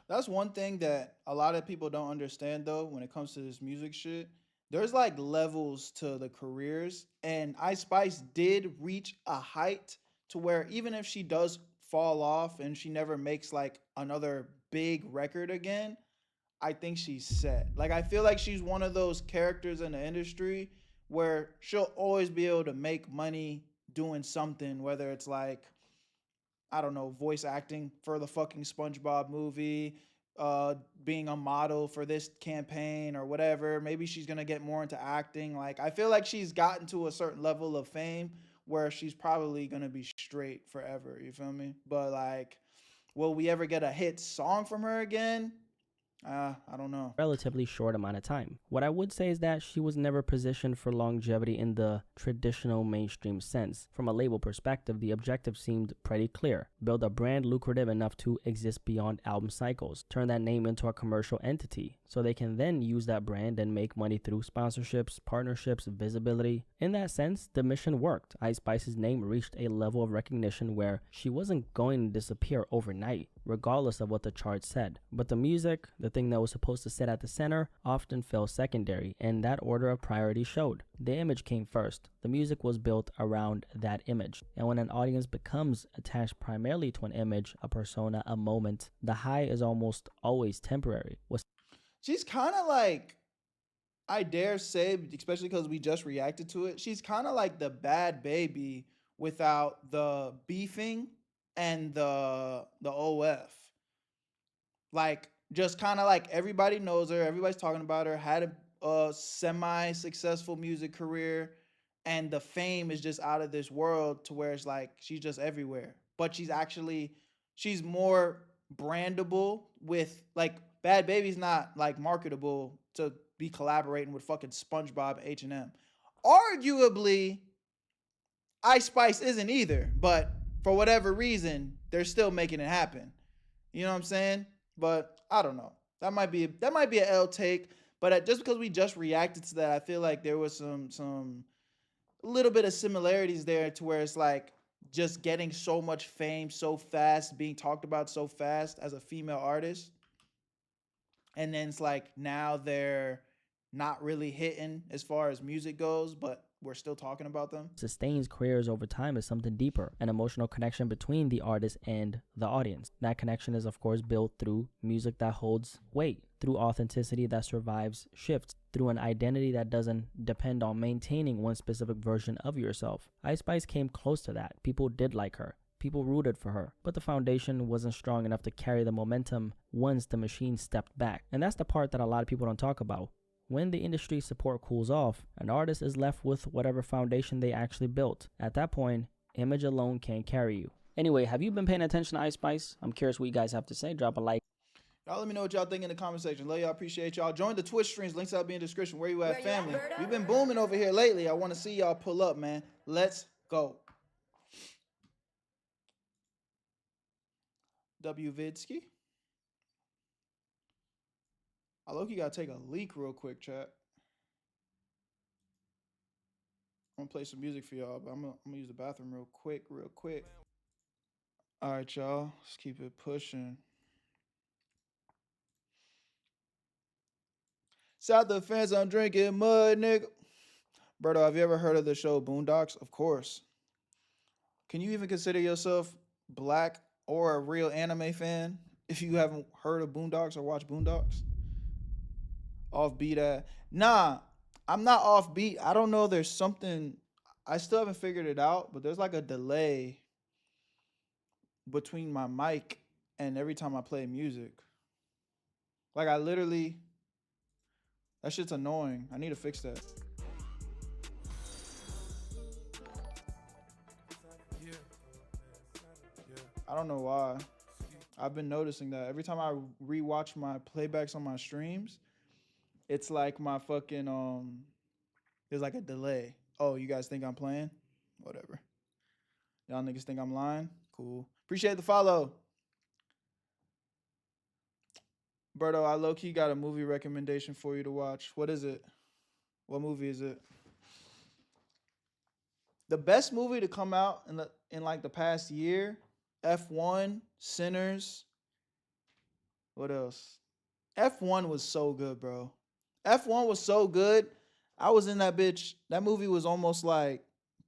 That's one thing that a lot of people don't understand though when it comes to this music shit. There's like levels to the careers, and Ice Spice did reach a height to where even if she does fall off and she never makes like another big record again, I think she's set. Like, I feel like she's one of those characters in the industry where she'll always be able to make money doing something, whether it's like, I don't know, voice acting for the fucking SpongeBob movie, being a model for this campaign or whatever. Maybe she's gonna get more into acting. Like, I feel like she's gotten to a certain level of fame where she's probably gonna be straight forever. You feel me? But like, will we ever get a hit song from her again? I don't know. Relatively short amount of time. What I would say is that she was never positioned for longevity in the traditional mainstream sense. From a label perspective, the objective seemed pretty clear. Build a brand lucrative enough to exist beyond album cycles. Turn that name into a commercial entity so they can then use that brand and make money through sponsorships, partnerships, visibility. In that sense, the mission worked. Ice Spice's name reached a level of recognition where she wasn't going to disappear overnight, regardless of what the chart said. But the music, the thing that was supposed to sit at the center, often fell secondary, and that order of priority showed. The image came first. The music was built around that image. And when an audience becomes attached primarily to an image, a persona, a moment, the high is almost always temporary. She's kind of like, I dare say, especially because we just reacted to it, she's kind of like the Bad Baby without the beefing and the OF. Like, just kind of like everybody knows her, everybody's talking about her, had a semi-successful music career, and the fame is just out of this world to where it's like she's just everywhere. But she's more brandable with, like, Bad Baby's not like marketable to be collaborating with fucking SpongeBob H&M. Arguably, Ice Spice isn't either, but for whatever reason, they're still making it happen. You know what I'm saying? But I don't know. That might be an L take. But just because we just reacted to that, I feel like there was some little bit of similarities there to where it's like just getting so much fame so fast, being talked about so fast as a female artist. And then it's like now they're not really hitting as far as music goes, but we're still talking about them. Sustains careers over time is something deeper, an emotional connection between the artist and the audience. That connection is of course built through music that holds weight, through authenticity that survives shifts, through an identity that doesn't depend on maintaining one specific version of yourself. Ice Spice came close to that. People did like her. People rooted for her, but the foundation wasn't strong enough to carry the momentum once the machine stepped back. And that's the part that a lot of people don't talk about. When the industry support cools off, an artist is left with whatever foundation they actually built. At that point, image alone can't carry you. Anyway, have you been paying attention to Ice Spice? I'm curious what you guys have to say. Drop a like. Y'all let me know what y'all think in the comment section. Love y'all, appreciate y'all. Join the Twitch streams. Links will be in the description. Where you at, family? We've been booming over here lately. I want to see y'all pull up, man. Let's go. W Vidsky. I low-key gotta take a leak real quick, chat. I'm gonna play some music for y'all, but I'm gonna use the bathroom real quick. All right, y'all. Let's keep it pushing. Shout out to the fans, I'm drinking mud, nigga. Berto, have you ever heard of the show Boondocks? Of course. Can you even consider yourself black or a real anime fan if you haven't heard of Boondocks or watched Boondocks? Offbeat at. Nah, I'm not offbeat. I don't know. There's something. I still haven't figured it out, but there's like a delay between my mic and every time I play music. Like I literally. That shit's annoying. I need to fix that. I don't know why. I've been noticing that every time I rewatch my playbacks on my streams, it's like my fucking there's like a delay. Oh, you guys think I'm playing? Whatever. Y'all niggas think I'm lying? Cool. Appreciate the follow. Berto, I low-key got a movie recommendation for you to watch. What is it? What movie is it? The best movie to come out in like the past year, F1, Sinners. What else? F1 was so good, bro. F1 was so good. I was in that bitch. That movie was almost like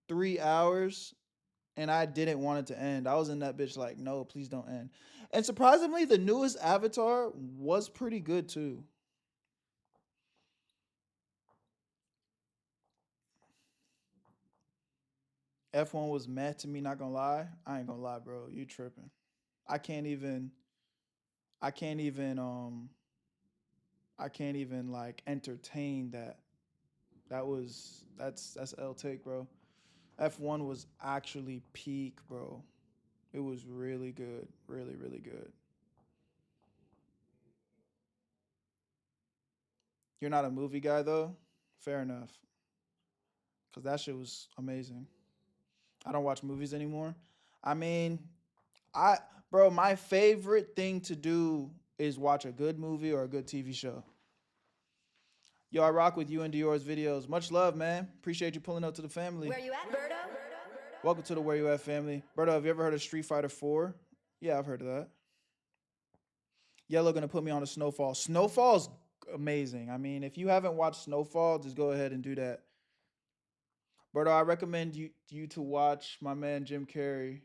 3 hours, and I didn't want it to end. I was in that bitch like, no, please don't end. And surprisingly, the newest Avatar was pretty good too. F1 was meh to me, not gonna lie. I ain't gonna lie, bro. You tripping. I can't even like entertain that. That's L take, bro. F1 was actually peak, bro. It was really good. Really, really good. You're not a movie guy though? Fair enough. Cause that shit was amazing. I don't watch movies anymore. I mean, bro, my favorite thing to do is watch a good movie or a good TV show. Yo, I rock with you and Dior's videos. Much love, man. Appreciate you pulling up to the family. Where you at, Berto? Welcome to the Where You At family. Berto, have you ever heard of Street Fighter 4? Yeah, I've heard of that. Yellow gonna put me on a Snowfall. Snowfall's amazing. I mean, if you haven't watched Snowfall, just go ahead and do that. Berto, I recommend you to watch my man Jim Carrey.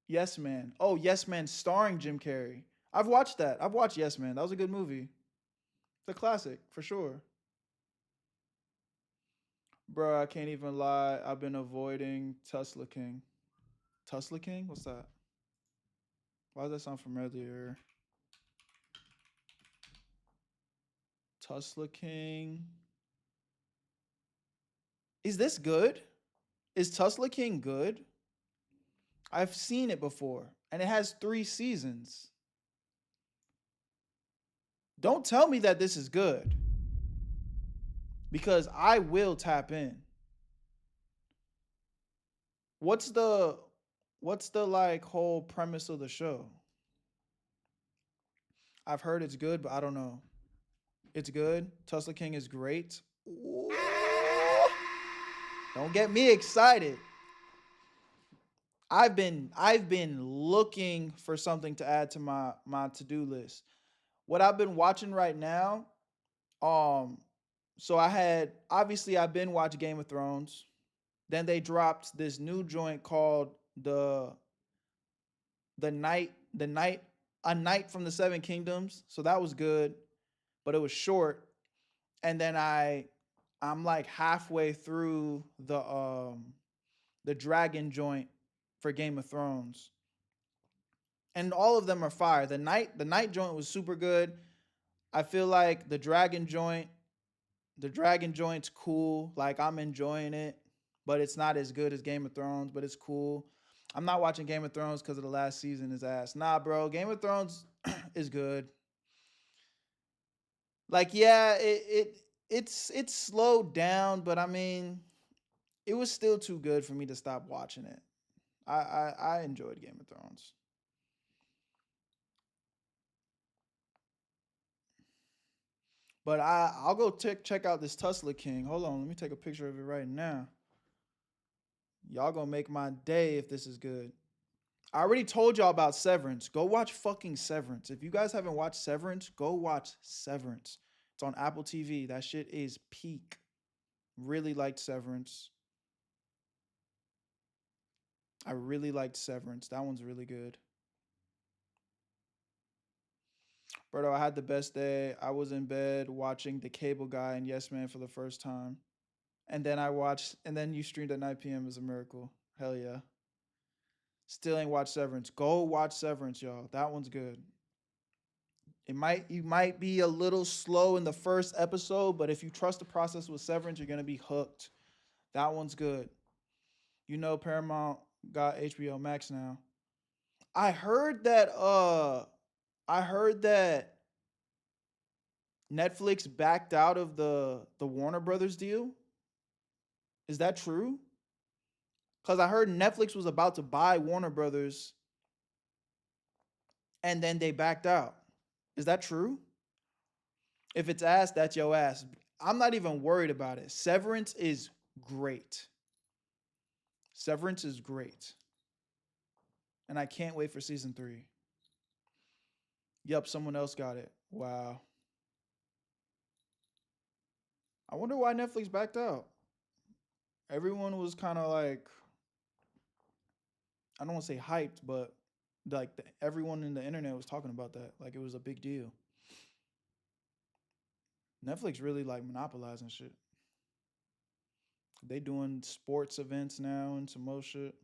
Yes Man. Oh, Yes Man starring Jim Carrey. I've watched that. I've watched Yes Man. That was a good movie. It's a classic, for sure. Bro, I can't even lie. I've been avoiding Tesla King. Tesla King? What's that? Why does that sound familiar? Tesla King. Is this good? Is Tesla King good? I've seen it before, and it has 3 seasons. Don't tell me that this is good, because I will tap in. What's the like whole premise of the show? I've heard it's good, but I don't know. It's good. Tesla King is great. Ooh. Don't get me excited. I've been looking for something to add to my to-do list. What I've been watching right now, so I've been watching Game of Thrones. Then they dropped this new joint called A Night from the Seven Kingdoms. So that was good, but it was short. And then I'm like halfway through the dragon joint for Game of Thrones. And all of them are fire. The night joint was super good. I feel like the dragon joint's cool. Like I'm enjoying it, but it's not as good as Game of Thrones, but it's cool. I'm not watching Game of Thrones because of the last season is ass. Nah, bro, Game of Thrones is good. Like, yeah, it's slowed down, but I mean, it was still too good for me to stop watching it. I enjoyed Game of Thrones. But I'll go check out this Tesla King. Hold on, let me take a picture of it right now. Y'all gonna make my day if this is good. I already told y'all about Severance. Go watch fucking Severance. If you guys haven't watched Severance, go watch Severance. It's on Apple TV. That shit is peak. Really liked Severance. I really liked Severance. That one's really good. Berto, I had the best day. I was in bed watching The Cable Guy and Yes Man for the first time. And then you streamed at 9 p.m. is a miracle. Hell yeah. Still ain't watched Severance. Go watch Severance, y'all. That one's good. You might be a little slow in the first episode, but if you trust the process with Severance, you're gonna be hooked. That one's good. You know Paramount got HBO Max now. I heard that Netflix backed out of the Warner Brothers deal. Is that true? Because I heard Netflix was about to buy Warner Brothers and then they backed out. Is that true? If it's ass, that's your ass. I'm not even worried about it. Severance is great. Severance is great. And I can't wait for season 3. Yup, someone else got it. Wow. I wonder why Netflix backed out. Everyone was kind of like, I don't want to say hyped, but like everyone in the internet was talking about that. Like it was a big deal. Netflix really like monopolizing shit. They doing sports events now and some more shit.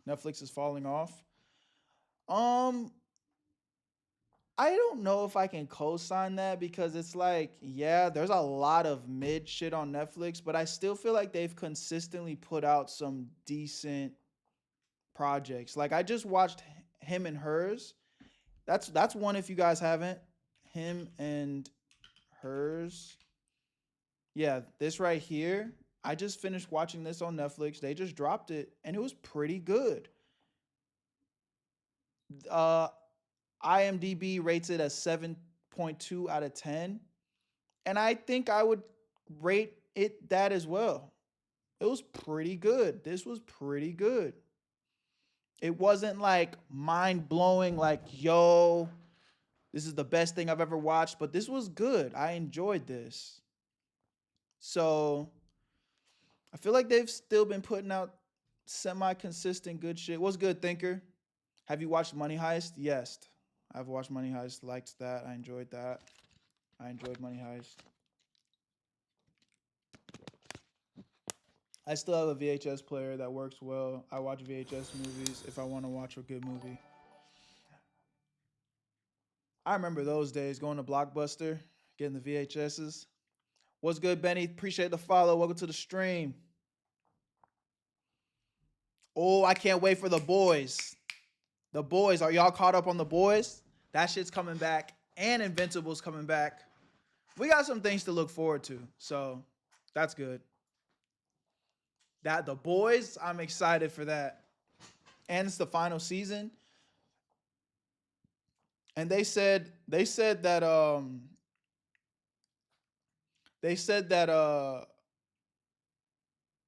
Netflix is falling off. I don't know if I can co-sign that because it's like, yeah, there's a lot of mid shit on Netflix, but I still feel like they've consistently put out some decent projects. Like I just watched Him and Hers. That's one if you guys haven't. Him and Hers. Yeah, this right here. I just finished watching this on Netflix. They just dropped it and it was pretty good. IMDb rates it a 7.2 out of 10. And I think I would rate it that as well. It was pretty good. This was pretty good. It wasn't like mind-blowing, like, yo, this is the best thing I've ever watched, but this was good. I enjoyed this. So I feel like they've still been putting out semi-consistent good shit. What's good, Thinker? Have you watched Money Heist? Yes. I've watched Money Heist, liked that. I enjoyed that. I enjoyed Money Heist. I still have a VHS player that works well. I watch VHS movies if I want to watch a good movie. I remember those days going to Blockbuster, getting the VHSs. What's good, Benny? Appreciate the follow. Welcome to the stream. Oh, I can't wait for The Boys. The Boys. Are y'all caught up on The Boys? That shit's coming back. And Invincible's coming back. We got some things to look forward to. So that's good. That The Boys, I'm excited for that. And it's the final season. And they said that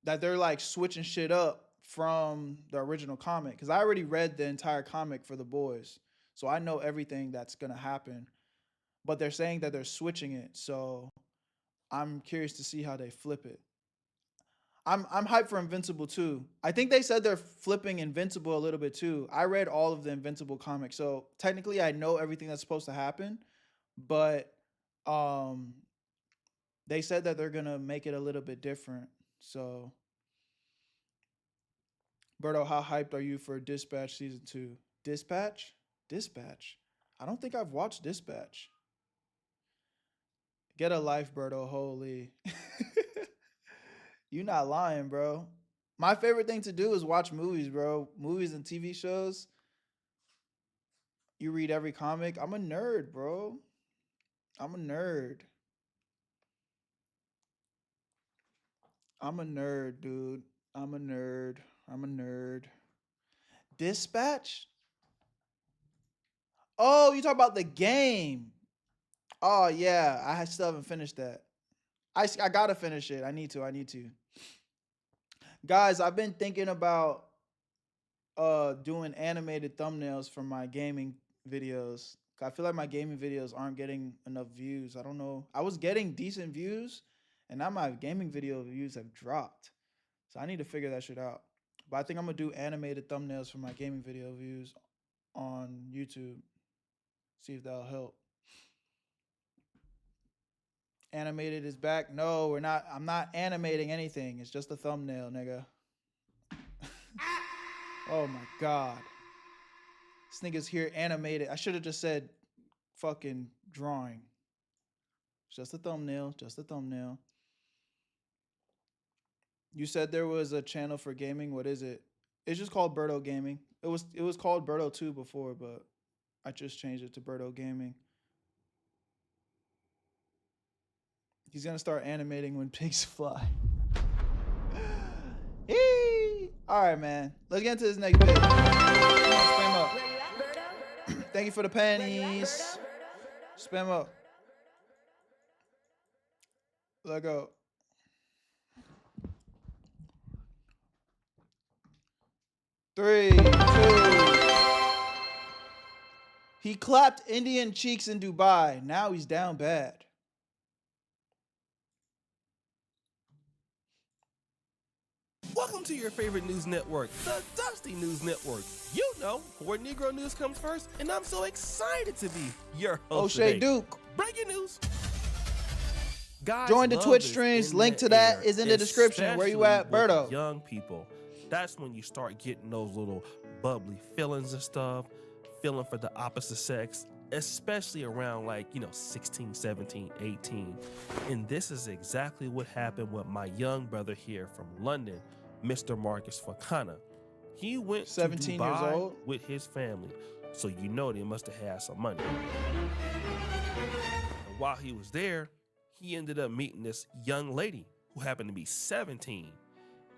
that they're like switching shit up from the original comic, because I already read the entire comic for The Boys, so I know everything that's gonna happen, but they're saying that they're switching it, so I'm curious to see how they flip it. I'm hyped for Invincible too. I think they said they're flipping Invincible a little bit too. I read all of the Invincible comics, so technically I know everything that's supposed to happen, but they said that they're gonna make it a little bit different. So, Berto, how hyped are you for Dispatch season 2? Dispatch? I don't think I've watched Dispatch. Get a life, Berto. Holy. You not lying, bro. My favorite thing to do is watch movies, bro. Movies and TV shows. You read every comic. I'm a nerd, bro. I'm a nerd. I'm a nerd, dude. I'm a nerd. Dispatch? Oh, you talk about the game. Oh, yeah. I still haven't finished that. I gotta finish it. I need to. Guys, I've been thinking about doing animated thumbnails for my gaming videos. I feel like my gaming videos aren't getting enough views. I don't know. I was getting decent views, and now my gaming video views have dropped. So I need to figure that shit out. But I think I'm gonna do animated thumbnails for my gaming video views on YouTube. See if that'll help. Animated is back. No, we're not. I'm not animating anything. It's just a thumbnail, nigga. Oh my god. This nigga's here animated. I should have just said fucking drawing. It's just a thumbnail. Just a thumbnail. You said there was a channel for gaming. What is it? It's just called Berto Gaming. It was called Berto 2 before, but I just changed it to Berto Gaming. He's gonna start animating when pigs fly. All right, man. Let's get into this next bit. Spam up. Thank you for the pennies. Spam up. Let go. Three, two. He clapped Indian cheeks in Dubai. Now he's down bad. Welcome to your favorite news network, the Dusty News Network. You know where Negro news comes first, and I'm so excited to be your host O'Shea today. Duke. Breaking news. Guys, join the love Twitch is streams. in Link the to that air, is in the description. Where you at, especially with Berto? young people. That's when you start getting those little bubbly feelings and stuff, feeling for the opposite sex, especially around 16, 17, 18. And this is exactly what happened with my young brother here from London, Mr. Marcus Fakana. He went 17 to Dubai years old with his family, so you know they must have had some money. And while he was there, he ended up meeting this young lady who happened to be 17,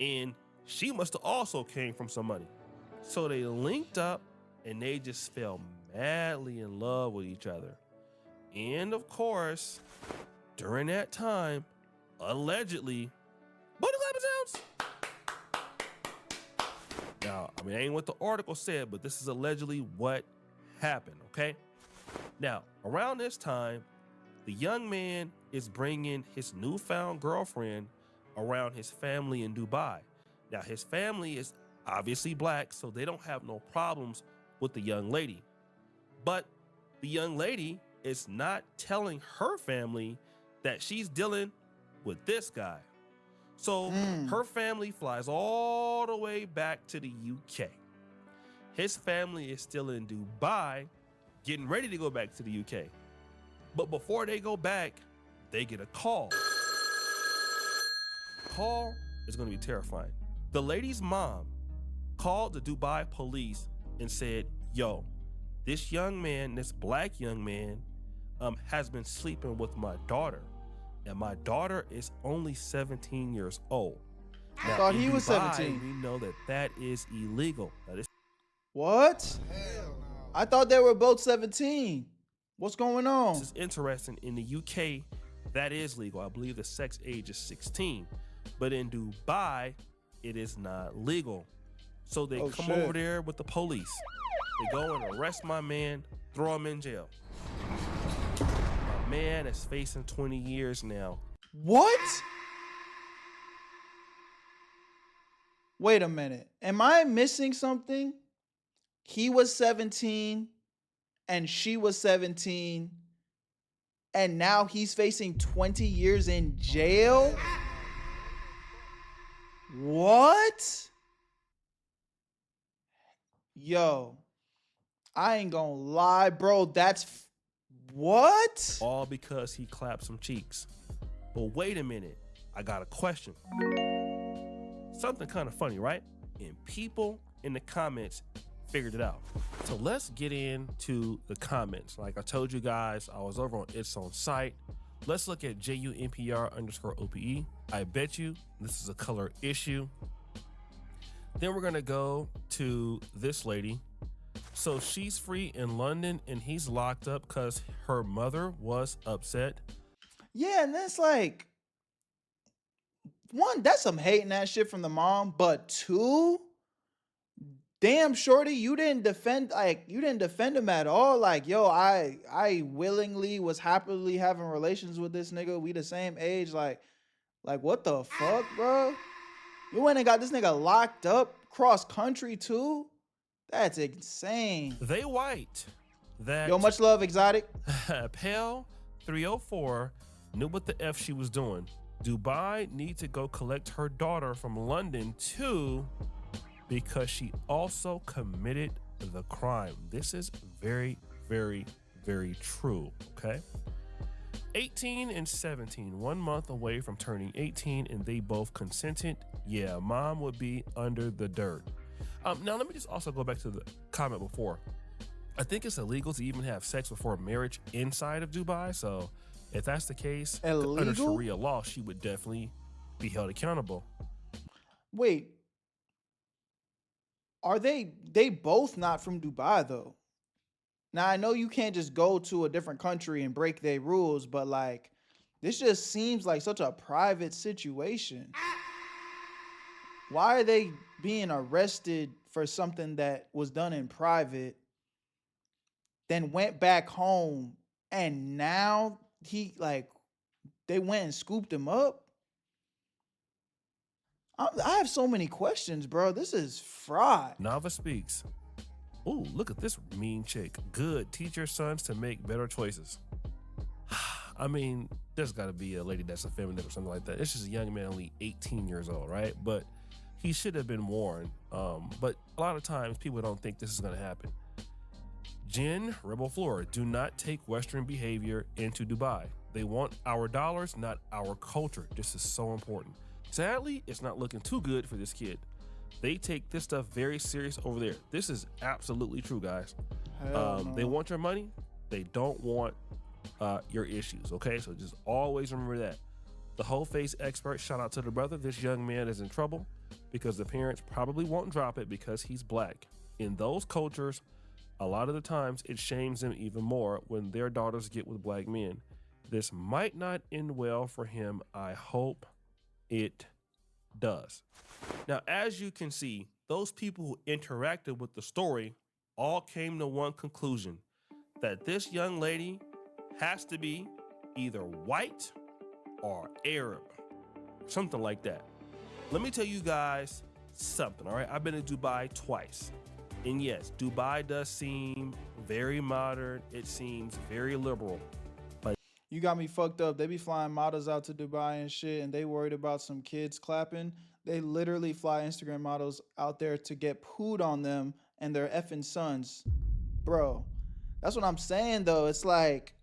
and she must have also came from some money. So they linked up and they just fell madly in love with each other. And of course, during that time, allegedly, what the clapping sounds? Now, I mean, ain't what the article said, but this is allegedly what happened, okay? Now, around this time, the young man is bringing his newfound girlfriend around his family in Dubai. Now, his family is obviously black, so they don't have no problems with the young lady. But the young lady is not telling her family that she's dealing with this guy. So her family flies all the way back to the UK. His family is still in Dubai, getting ready to go back to the UK. But before they go back, they get a call. The call is going to be terrifying. The lady's mom called the Dubai police and said, yo, this young man, this black young man, has been sleeping with my daughter. And my daughter is only 17 years old. Now, I thought he was Dubai, 17. We know that that is illegal. That is What? I thought they were both 17. What's going on? This is interesting. In the UK, that is legal. I believe the sex age is 16. But in Dubai, it is not legal. So they come over there with the police. They go and arrest my man, throw him in jail. My man is facing 20 years now. What? Wait a minute. Am I missing something? He was 17 and she was 17 and now he's facing 20 years in jail? What? Yo, I ain't gonna lie, bro. That's what? All because he clapped some cheeks. But wait a minute. I got a question. Something kind of funny, right? And people in the comments figured it out. So let's get into the comments. Like I told you guys, I was over on its own site. Let's look at JUNPR_OPE. I bet you this is a color issue. Then we're gonna go to this lady. So she's free in London and he's locked up because her mother was upset. Yeah, and that's like, one, that's some hating that shit from the mom. But two, damn, shorty, you didn't defend him at all. Like, yo, I willingly was happily having relations with this nigga. We the same age. Like what the fuck, bro? You went and got this nigga locked up cross country too? That's insane. They white. That yo, much love, Exotic. Pale 304 knew what the F she was doing. Dubai need to go collect her daughter from London too, because she also committed the crime. This is very, very, very true, okay? 18 and 17, 1 month away from turning 18, and they both consented. Yeah, mom would be under the dirt. Now, let me just also go back to the comment before. I think it's illegal to even have sex before marriage inside of Dubai. So if that's the case, illegal? Under Sharia law, she would definitely be held accountable. Wait, are they both not from Dubai though? Now, I know you can't just go to a different country and break their rules, but like, this just seems like such a private situation. Why are they being arrested for something that was done in private, then went back home, and now they went and scooped him up? I have so many questions, bro. This is fraud. Nava speaks. Ooh, look at this mean chick. Good. Teach your sons to make better choices. I mean, there's got to be a lady that's a feminist or something like that. It's just a young man, only 18 years old, right? But he should have been warned. But a lot of times people don't think this is going to happen. Jen, Rebel Flora, do not take Western behavior into Dubai. They want our dollars, not our culture. This is so important. Sadly, it's not looking too good for this kid. They take this stuff very serious over there. This is absolutely true, guys. They want your money. They don't want your issues, okay? So just always remember that. The whole face expert, shout out to the brother. This young man is in trouble because the parents probably won't drop it because he's black. In those cultures, a lot of the times it shames them even more when their daughters get with black men. This might not end well for him. I hope it does. Now, as you can see, those people who interacted with the story all came to one conclusion, that this young lady has to be either white or Arab, something like that. Let me tell you guys something, all right? I've been to Dubai twice. And yes, Dubai does seem very modern. It seems very liberal. But you got me fucked up. They be flying models out to Dubai and shit, and they worried about some kids clapping. They literally fly Instagram models out there to get pooed on them and their effing sons. Bro, that's what I'm saying though. It's like,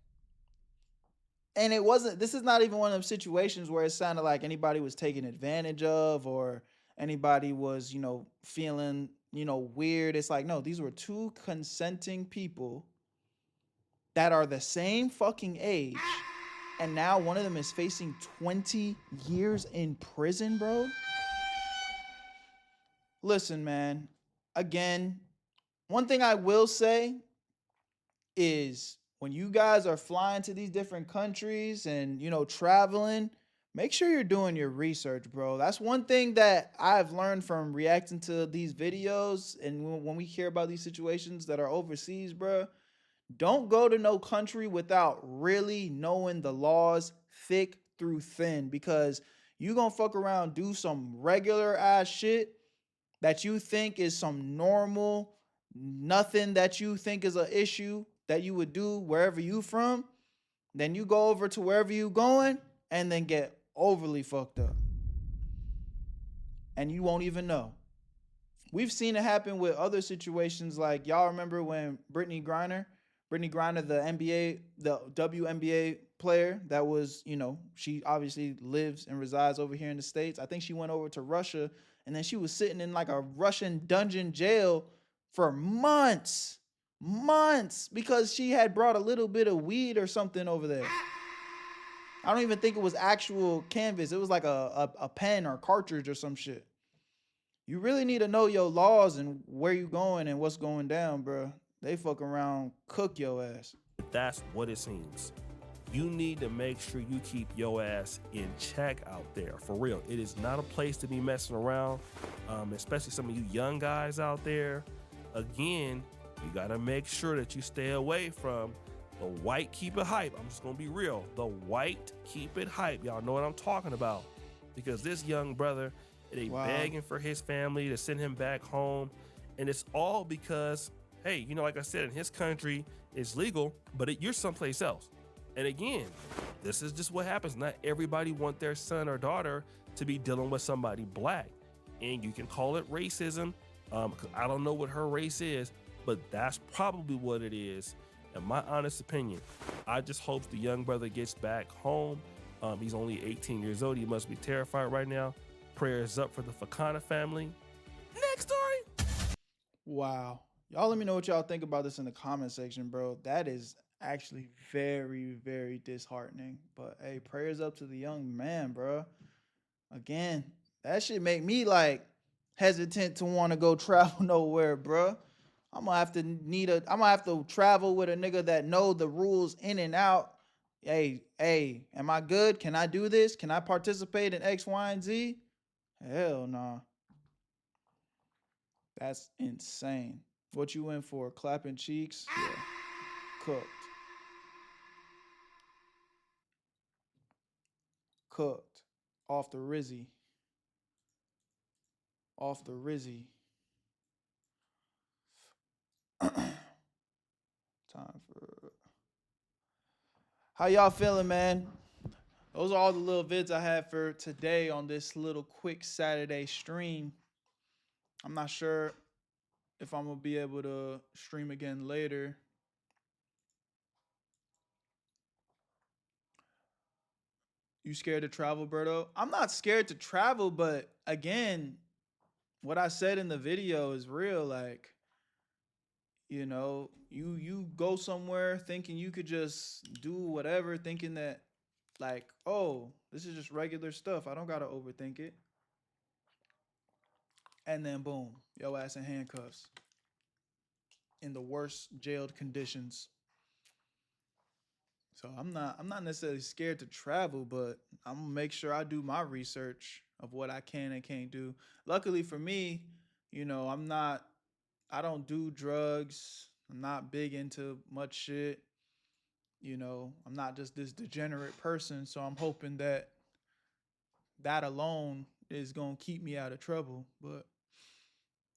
and this is not even one of them situations where it sounded like anybody was taken advantage of or anybody was, feeling, weird. It's like, no, these were two consenting people that are the same fucking age. And now one of them is facing 20 years in prison, bro. Listen, man, again, one thing I will say is when you guys are flying to these different countries and, traveling, make sure you're doing your research, bro. That's one thing that I've learned from reacting to these videos. And when we hear about these situations that are overseas, bro, don't go to no country without really knowing the laws thick through thin, because you gonna fuck around, do some regular ass shit that you think is some normal, nothing that you think is an issue that you would do wherever you from. Then you go over to wherever you going and then get overly fucked up. And you won't even know. We've seen it happen with other situations. Like, y'all remember when Brittany Griner, the NBA, the WNBA player that was, she obviously lives and resides over here in the States. I think she went over to Russia, and then she was sitting in like a Russian dungeon jail for months, because she had brought a little bit of weed or something over there. I don't even think it was actual canvas. It was like a pen or cartridge or some shit. You really need to know your laws and where you going and what's going down, bro. They fuck around, cook your ass. that's what it seems. you need to make sure you keep your ass in check out there. For real, it is not a place to be messing around, especially some of you young guys out there. Again, you gotta make sure that you stay away from the white keep it hype. I'm just gonna be real. The white keep it hype. Y'all know what I'm talking about. Because this young brother, they begging for his family to send him back home. And it's all because, hey, you know, like I said, in his country, it's legal, but you're someplace else. And again, this is just what happens. Not everybody want their son or daughter to be dealing with somebody black. And you can call it racism. Because I don't know what her race is, but that's probably what it is. In my honest opinion, I just hope the young brother gets back home. He's only 18 years old. He must be terrified right now. Prayers up for the Fakana family. Next story. Wow. Y'all let me know what y'all think about this in the comment section, bro. That is actually very, very disheartening. But hey, prayers up to the young man, bro. Again, that shit make me like hesitant to want to go travel nowhere, bro. I'm gonna have to travel with a nigga that know the rules in and out. Hey, am I good? Can I do this? Can I participate in X, Y, and Z? Hell nah. That's insane. What you in for? Clapping cheeks? Yeah. Cooked. Cooked. Off the Rizzy. Off the Rizzy. Time for... How y'all feeling, man? Those are all the little vids I had for today on this little quick Saturday stream. I'm not sure if I'm going to be able to stream again later. You scared to travel, Berto? I'm not scared to travel, but again, what I said in the video is real. Like, you know, you go somewhere thinking you could just do whatever, thinking that like, oh, this is just regular stuff. I don't got to overthink it. And then boom, yo ass in handcuffs in the worst jailed conditions. So I'm not necessarily scared to travel, but I'm gonna make sure I do my research of what I can and can't do. Luckily for me, you know, I don't do drugs. I'm not big into much shit. You know, I'm not just this degenerate person. So I'm hoping that alone is gonna keep me out of trouble. But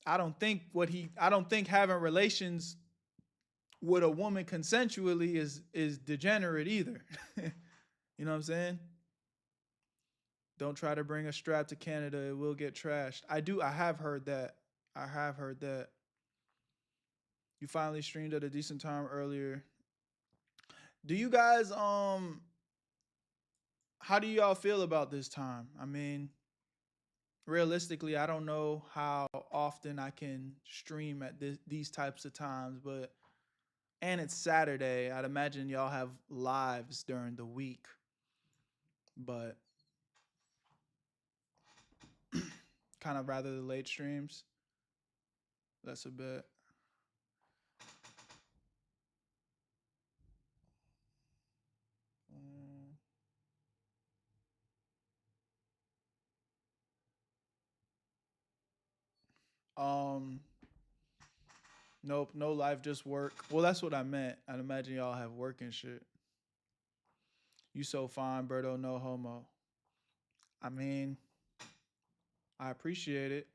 I don't think having relations with a woman consensually is degenerate either. You know what I'm saying? Don't try to bring a strap to Canada. It will get trashed. I have heard that. You finally streamed at a decent time earlier. Do you guys, how do y'all feel about this time? I mean, realistically, I don't know how often I can stream at these types of times, and it's Saturday. I'd imagine y'all have lives during the week, but kind of rather the late streams. That's a bit. Nope, no live, just work. Well, that's what I meant. I'd imagine y'all have work and shit. You so fine, Berto, no homo. I mean, I appreciate it,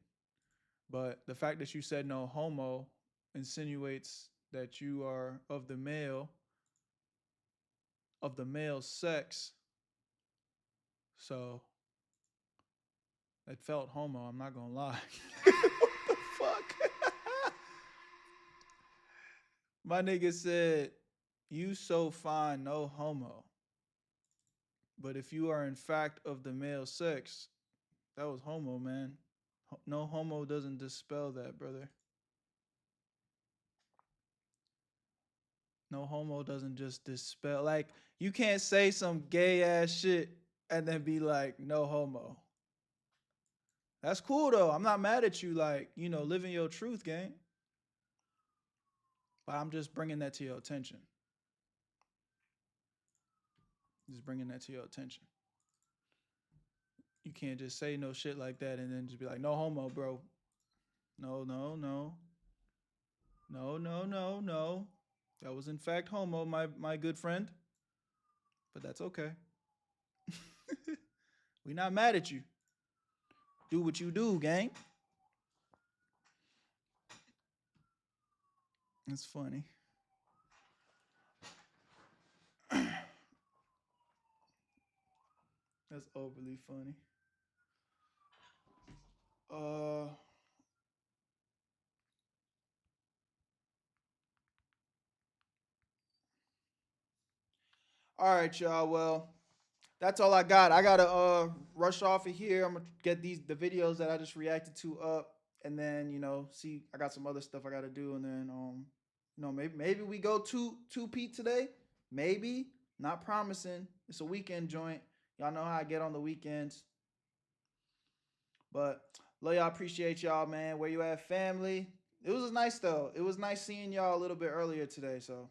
but the fact that you said no homo insinuates that you are of the male sex. So it felt homo, I'm not gonna lie. What the fuck? My nigga said, you so fine, no homo. But if you are in fact of the male sex, that was homo, man. No homo doesn't dispel that, brother. No homo doesn't just dispel. Like, you can't say some gay ass shit and then be like, no homo. That's cool though. I'm not mad at you, like, you know, living your truth, gang. But I'm just bringing that to your attention. Just bringing that to your attention. You can't just say no shit like that and then just be like, no homo, bro. No, no, no. No, no, no, no. That was in fact homo, my good friend. But that's okay. We not mad at you. Do what you do, gang. It's funny. That's overly funny. All right, y'all. Well, that's all I got. I gotta rush off of here. I'm gonna get the videos that I just reacted to up, and then see, I got some other stuff I gotta do, and then maybe we go two Pete today. Maybe, not promising. It's a weekend joint. Y'all know how I get on the weekends. But love y'all, appreciate y'all, man. Where you at, family? It was nice though. It was nice seeing y'all a little bit earlier today. So